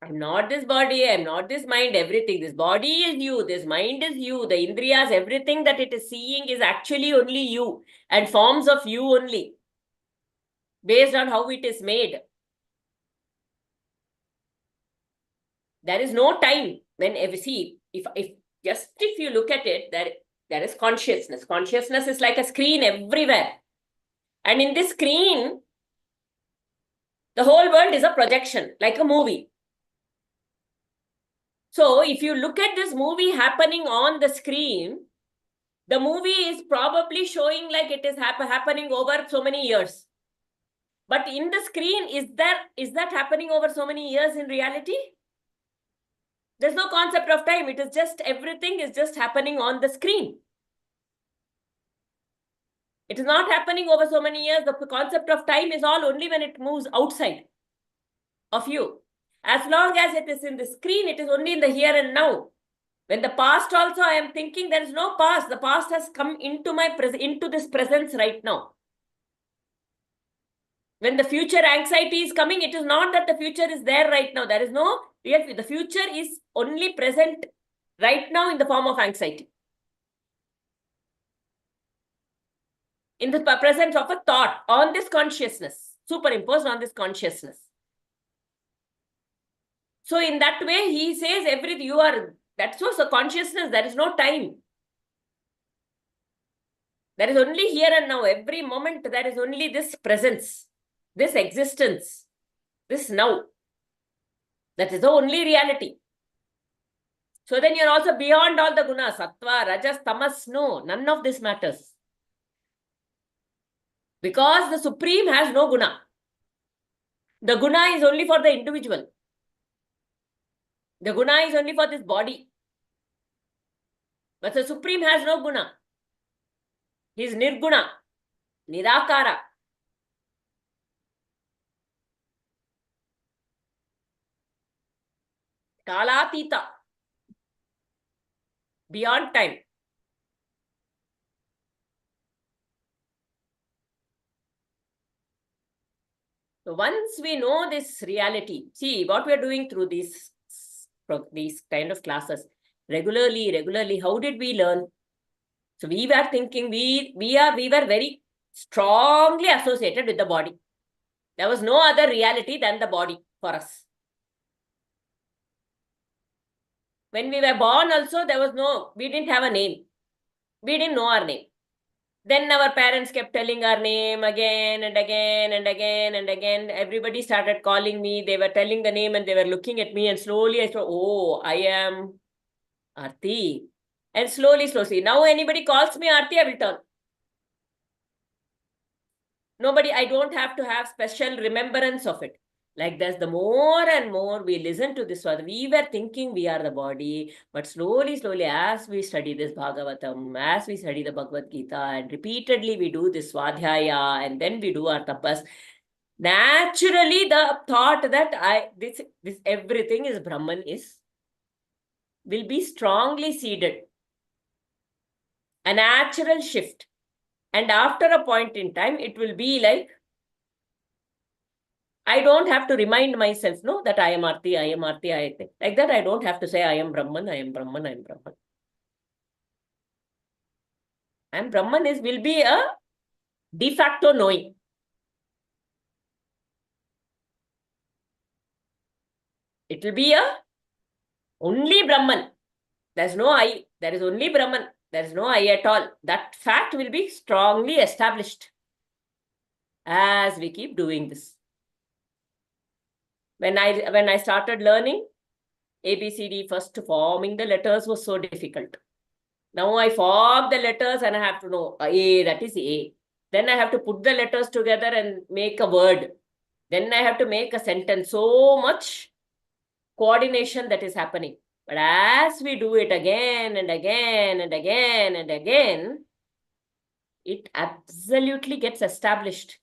I'm not this body, I'm not this mind, everything. This body is you, this mind is you, the indriyas, everything that it is seeing is actually only you and forms of you only, based on how it is made. There is no time when see, if you look at it, there is consciousness. Consciousness is like a screen everywhere. And in this screen, the whole world is a projection, like a movie. So if you look at this movie happening on the screen, the movie is probably showing like it is happening over so many years. But in the screen, is that happening over so many years in reality? There's no concept of time. It is just, everything is just happening on the screen. It is not happening over so many years. The concept of time is all only when it moves outside of you. As long as it is in the screen, it is only in the here and now. When the past also, I am thinking there is no past. The past has come into into this presence right now. When the future anxiety is coming, it is not that the future is there right now. There is no real, the future is only present right now in the form of anxiety. In the presence of a thought on this consciousness, superimposed on this consciousness. So in that way, he says everything, you are, that's also consciousness, there is no time. There is only here and now. Every moment there is only this presence, this existence, this now. That is the only reality. So then you're also beyond all the gunas, sattva, rajas, tamas, no, none of this matters. Because the Supreme has no guna. The guna is only for the individual. The guna is only for this body. But the Supreme has no guna. He is nirguna, nirakara. Kalatita. Beyond time. So once we know this reality, see what we are doing through these kind of classes, regularly, how did we learn? So we were thinking, we were very strongly associated with the body. There was no other reality than the body for us. When we were born also, we didn't have a name. We didn't know our name. Then our parents kept telling our name again and again and again and again. Everybody started calling me. They were telling the name and they were looking at me, and slowly I thought, oh, I am Aarti. And slowly. Now anybody calls me Aarti, I will turn. Nobody, I don't have to have special remembrance of it. Like this, the more and more we listen to this, we were thinking we are the body, but slowly, as we study this Bhagavatam, as we study the Bhagavad Gita, and repeatedly we do this Swadhyaya, and then we do our tapas, naturally the thought that this everything is Brahman will be strongly seeded. A natural shift. And after a point in time, it will be like, I don't have to remind myself, no, that I am Aarti, I am Aarti, I am. Like that, I don't have to say I am Brahman, I am Brahman, I am Brahman. I am Brahman will be a de facto knowing. It will be only Brahman. There's no I. There is only Brahman. There is no I at all. That fact will be strongly established as we keep doing this. When I started learning, A, B, C, D, first forming the letters was so difficult. Now I form the letters and I have to know A, that is A. Then I have to put the letters together and make a word. Then I have to make a sentence. So much coordination that is happening. But as we do it again and again and again and again, it absolutely gets established.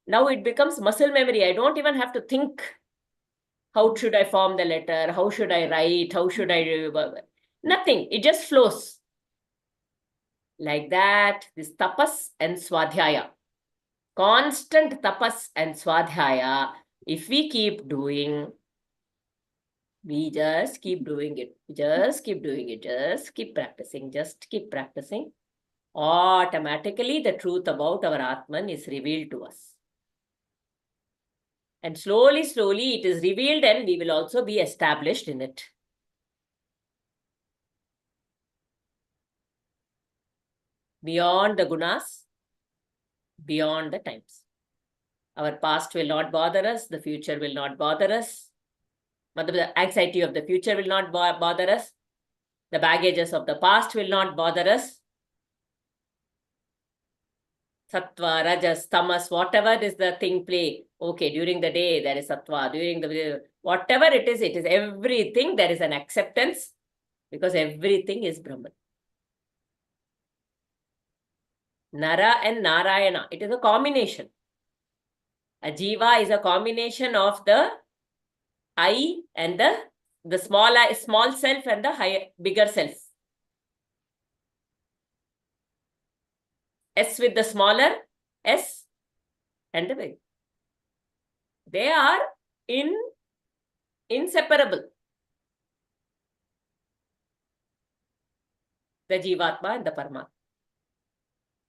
Now it becomes muscle memory. I don't even have to think. How should I form the letter? How should I write? How should I do? Nothing. It just flows. Like that, this tapas and swadhyaya. Constant tapas and swadhyaya. If we keep doing, we just keep doing it. Just keep doing it. Just keep practicing. Just keep practicing. Automatically, the truth about our Atman is revealed to us. And slowly, slowly, it is revealed and we will also be established in it. Beyond the gunas, beyond the times. Our past will not bother us. The future will not bother us. The anxiety of the future will not bother us. The baggages of the past will not bother us. Sattva, Rajas, Tamas, whatever is the thing play. Okay, during the day there is Sattva, during the whatever it is everything, there is an acceptance because everything is Brahman. Nara and Narayana, it is a combination. A jiva is a combination of the I and the small self and the bigger self. S with the smaller S and the big. They are inseparable. The Jivatma and the Paramatma.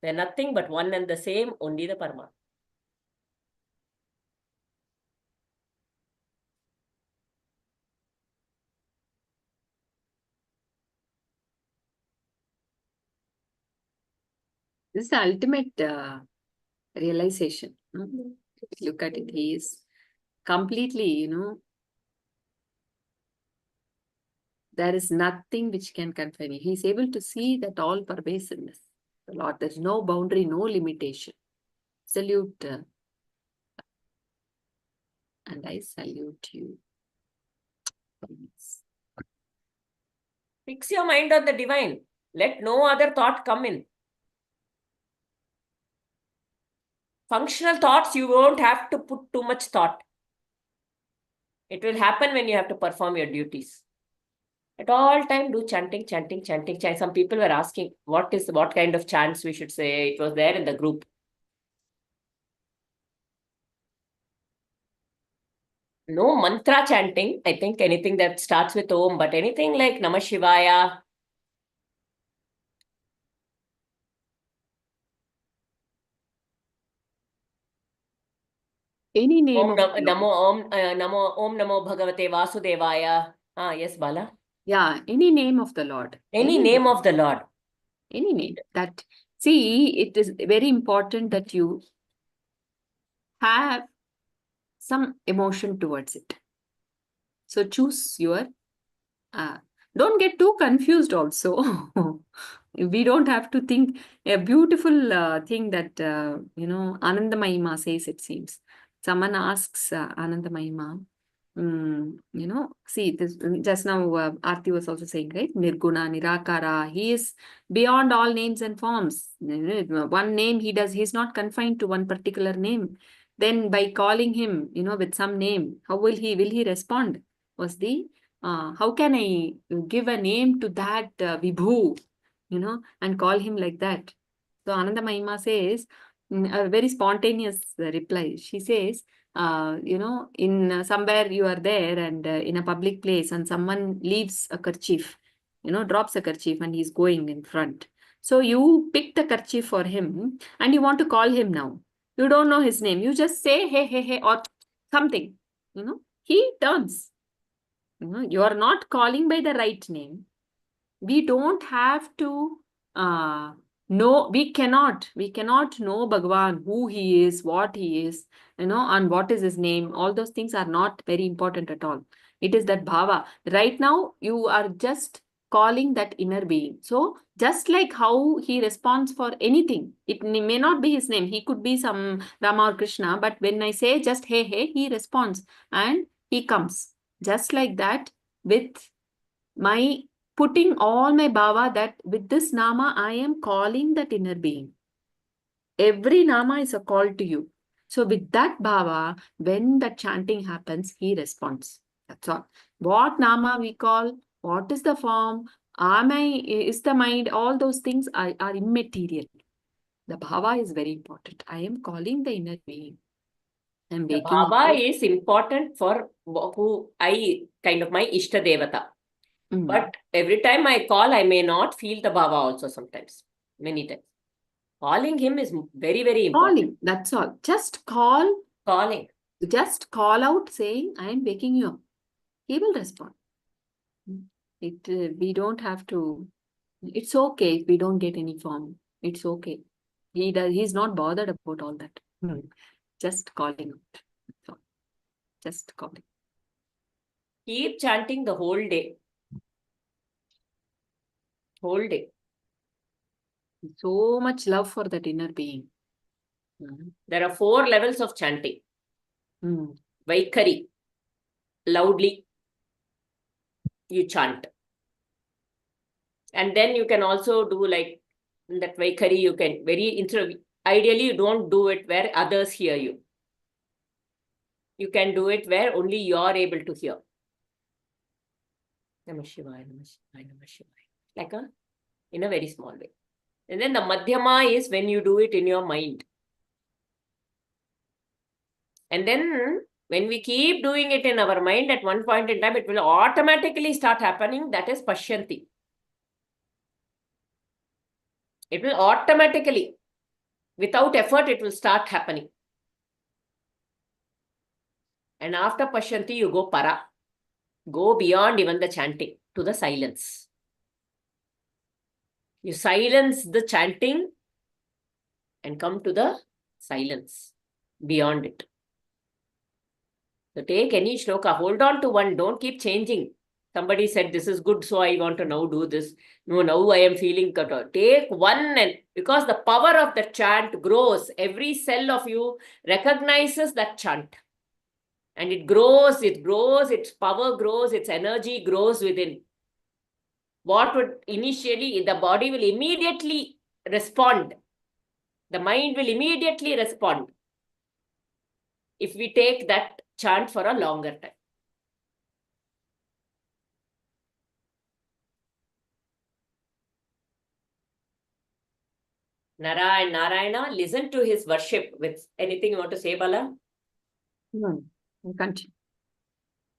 They are nothing but one and the same, only the Paramatma. This is the ultimate realization. Look at it. He is completely, there is nothing which can confine him. He is able to see that all pervasiveness. The Lord, there is no boundary, no limitation. Salute. And I salute you. Fix your mind on the divine. Let no other thought come in. Functional thoughts, you won't have to put too much thought. It will happen when you have to perform your duties. At all time, do chanting, chanting, chanting, chanting. Some people were asking what kind of chants we should say. It was there in the group. No mantra chanting. I think anything that starts with Om, but anything like Namah Shivaya. Any name Om of Namo Bhagavate Vasudevaya. Yes, Bala. Yeah, any name of the Lord. Any name of the Lord. Any name. That, see, it is very important that you have some emotion towards it. So choose your, don't get too confused also. We don't have to think a beautiful thing that, Anandamayima says, it seems. Someone asks Anandamayima, see, this just now Aarti was also saying, right? Nirguna, Nirakara, he is beyond all names and forms. One name he does, he's not confined to one particular name. Then by calling him, with some name, how will he respond? Was the, how can I give a name to that Vibhu, and call him like that? So Anandamahima says, a very spontaneous reply. She says, in somewhere you are there and in a public place and someone leaves a kerchief, drops a kerchief and he's going in front. So you pick the kerchief for him and you want to call him now. You don't know his name. You just say, hey, hey, hey, or something, he turns. You are not calling by the right name. We don't have to No, we cannot know Bhagavan, who he is, what he is, and what is his name. All those things are not very important at all. It is that bhava. Right now, you are just calling that inner being. So, just like how he responds for anything, it may not be his name. He could be some Rama or Krishna, but when I say just hey, hey, he responds and he comes. Just like that, with my putting all my bhava, that with this nama, I am calling that inner being. Every nama is a call to you. So with that bhava, when the chanting happens, he responds. That's all. What nama we call, what is the form, is the mind, all those things are immaterial. The bhava is very important. I am calling the inner being. I'm The waking up. bhava is important for who I kind of my Ishta Devata. But every time I call, I may not feel the bhava also sometimes, many times. Calling him is very, very important. Calling, that's all. Just call. Calling. Just call out saying, I am waking you up. He will respond. We don't have to, it's okay if we don't get any form. It's okay. He's not bothered about all that. Just calling out. That's all. Just calling. Keep chanting the whole day. Whole day. So much love for that inner being. There are 4 levels of chanting. Vaikari. Loudly. You chant. And then you can also do like that Vaikari, you can ideally you don't do it where others hear you. You can do it where only you are able to hear. Namah Shivaya, Namah Shivaya, Namah Shivaya. In a very small way. And then the Madhyama is when you do it in your mind. And then when we keep doing it in our mind, at one point in time, it will automatically start happening. That is Pashyanti. It will automatically, without effort, it will start happening. And after Pashyanti, you go Para. Go beyond even the chanting to the silence. You silence the chanting and come to the silence beyond it. So take any shloka, hold on to one, don't keep changing. Somebody said, this is good, so I want to now do this. No, now I am feeling cut. Take one, and because the power of the chant grows, every cell of you recognizes that chant. And it grows, its power grows, its energy grows within. What would initially, the body will immediately respond. The mind will immediately respond if we take that chant for a longer time. Nara and Narayana, listen to his worship with anything you want to say, Bala? No, continue.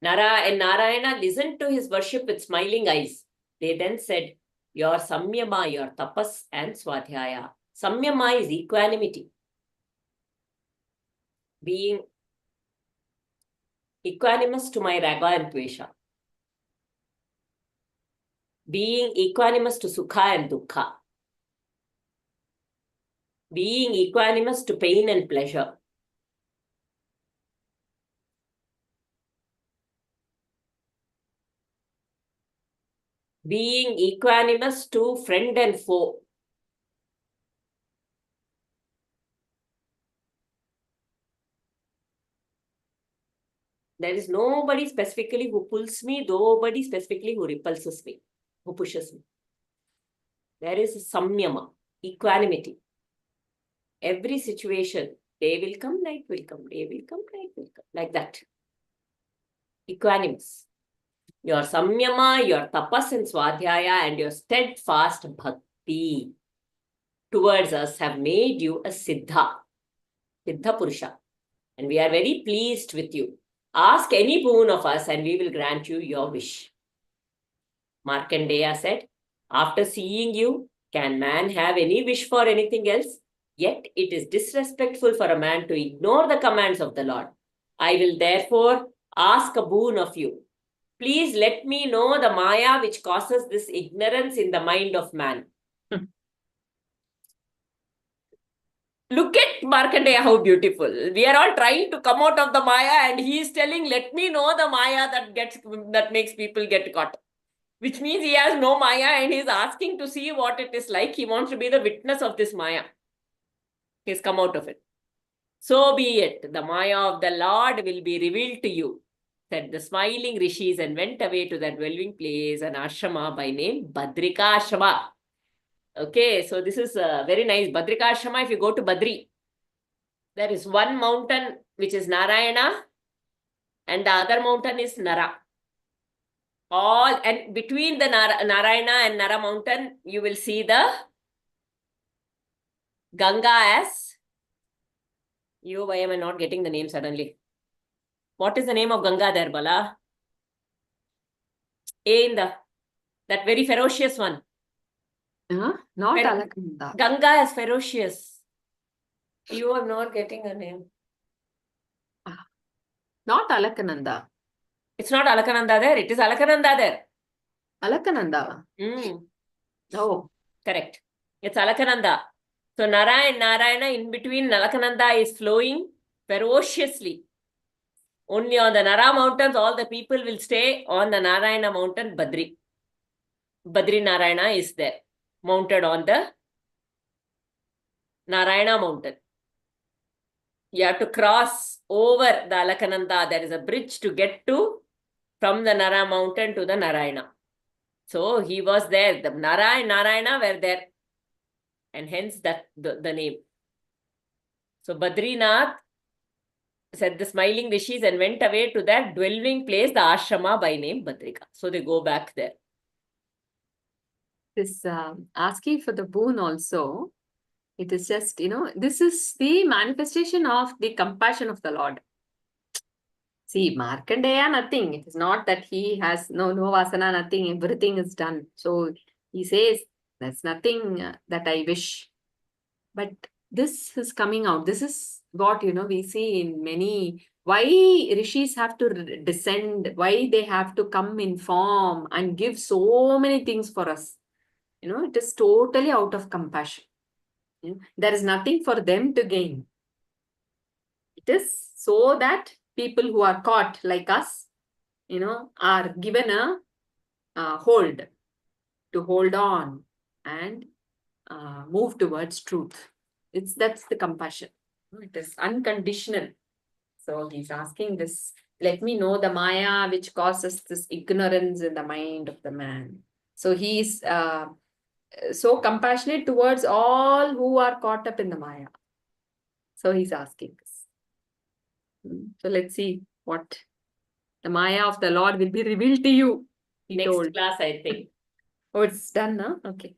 Nara and Narayana listened to his worship with smiling eyes. They then said, your samyama, your tapas and swadhyaya. Samyama is equanimity. Being equanimous to my raga and dvesha. Being equanimous to sukha and dukkha. Being equanimous to pain and pleasure. Being equanimous to friend and foe. There is nobody specifically who pulls me, nobody specifically who repulses me, who pushes me. There is samyama, equanimity. Every situation, day will come, night will come, day will come, night will come, like that. Equanimous. Your samyama, your tapas and swadhyaya and your steadfast bhakti towards us have made you a siddha, siddha purusha. And we are very pleased with you. Ask any boon of us and we will grant you your wish. Markandeya said, after seeing you, can man have any wish for anything else? Yet it is disrespectful for a man to ignore the commands of the Lord. I will therefore ask a boon of you. Please let me know the Maya which causes this ignorance in the mind of man. Look at Markandeya, how beautiful. We are all trying to come out of the Maya, and he is telling, let me know the Maya that makes people get caught. Which means he has no Maya and he is asking to see what it is like. He wants to be the witness of this Maya. He has come out of it. So be it. The Maya of the Lord will be revealed to you, said the smiling rishis, and went away to their dwelling place, an ashrama by name Badrika Ashrama. Okay, so this is very nice. Badrika Ashrama, if you go to Badri, there is one mountain which is Narayana and the other mountain is Nara. All and between the Narayana and Nara mountain, you will see the Ganga as why am I not getting the name suddenly? What is the name of Ganga there, Bala? That very ferocious one. Not Alaknanda. Ganga is ferocious. You are not getting a name. Not Alaknanda. It's not Alakananda there. It is Alakananda there. Alaknanda. Oh. Correct. It's Alakananda. So Nara and Narayana in between Alakananda is flowing ferociously. Only on the Nara mountains, all the people will stay. On the Narayana mountain, Badri. Badri Narayana is there, mounted on the Narayana mountain. You have to cross over the Alakananda. There is a bridge to get to from the Nara mountain to the Narayana. So he was there. The Nara and Narayana were there. And hence that the name. So Badrinath, said the smiling rishis, and went away to their dwelling place, the ashrama by name Badrika. So they go back there. This asking for the boon also, it is just, this is the manifestation of the compassion of the Lord. See, Markandeya, nothing. It is not that he has no vasana, nothing. Everything is done. So he says, there's nothing that I wish. But this is coming out. This is what, we see in many, why rishis have to descend, why they have to come in form and give so many things for us. It is totally out of compassion. There is nothing for them to gain. It is so that people who are caught like us, are given a hold to hold on and move towards truth. That's the compassion. It is unconditional. So he's asking this, let me know the Maya which causes this ignorance in the mind of the man. So he's so compassionate towards all who are caught up in the Maya. So he's asking this. So let's see what the Maya of the Lord will be revealed to you. Next class, I think. Oh, it's done now? Okay.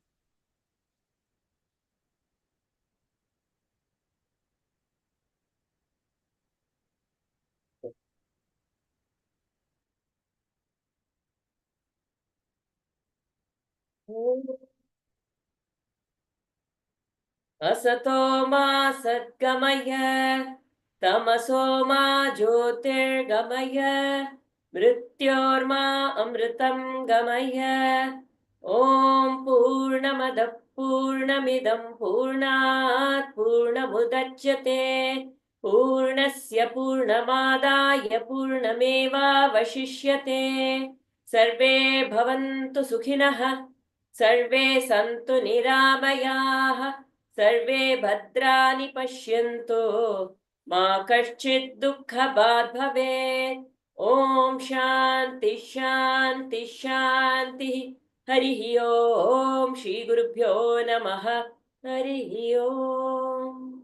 Asato ma sadgamaya, tamaso ma jyotirgamaya, mrityorma amritam gamaya. Om Purnamada Purnamidam Purnat Purnamudachyate Purnasya Purnamadaya Purnameva Vashishyate Sarve Bhavantu Sukhinah Sarve Santu Niramayah Sarve Bhadrani Pashyantu Ma Kaschid Dukkha Bad Bhavet Om Shanti Shanti Shanti Harihi Om Shri Gurubhyo Namaha Harihi Om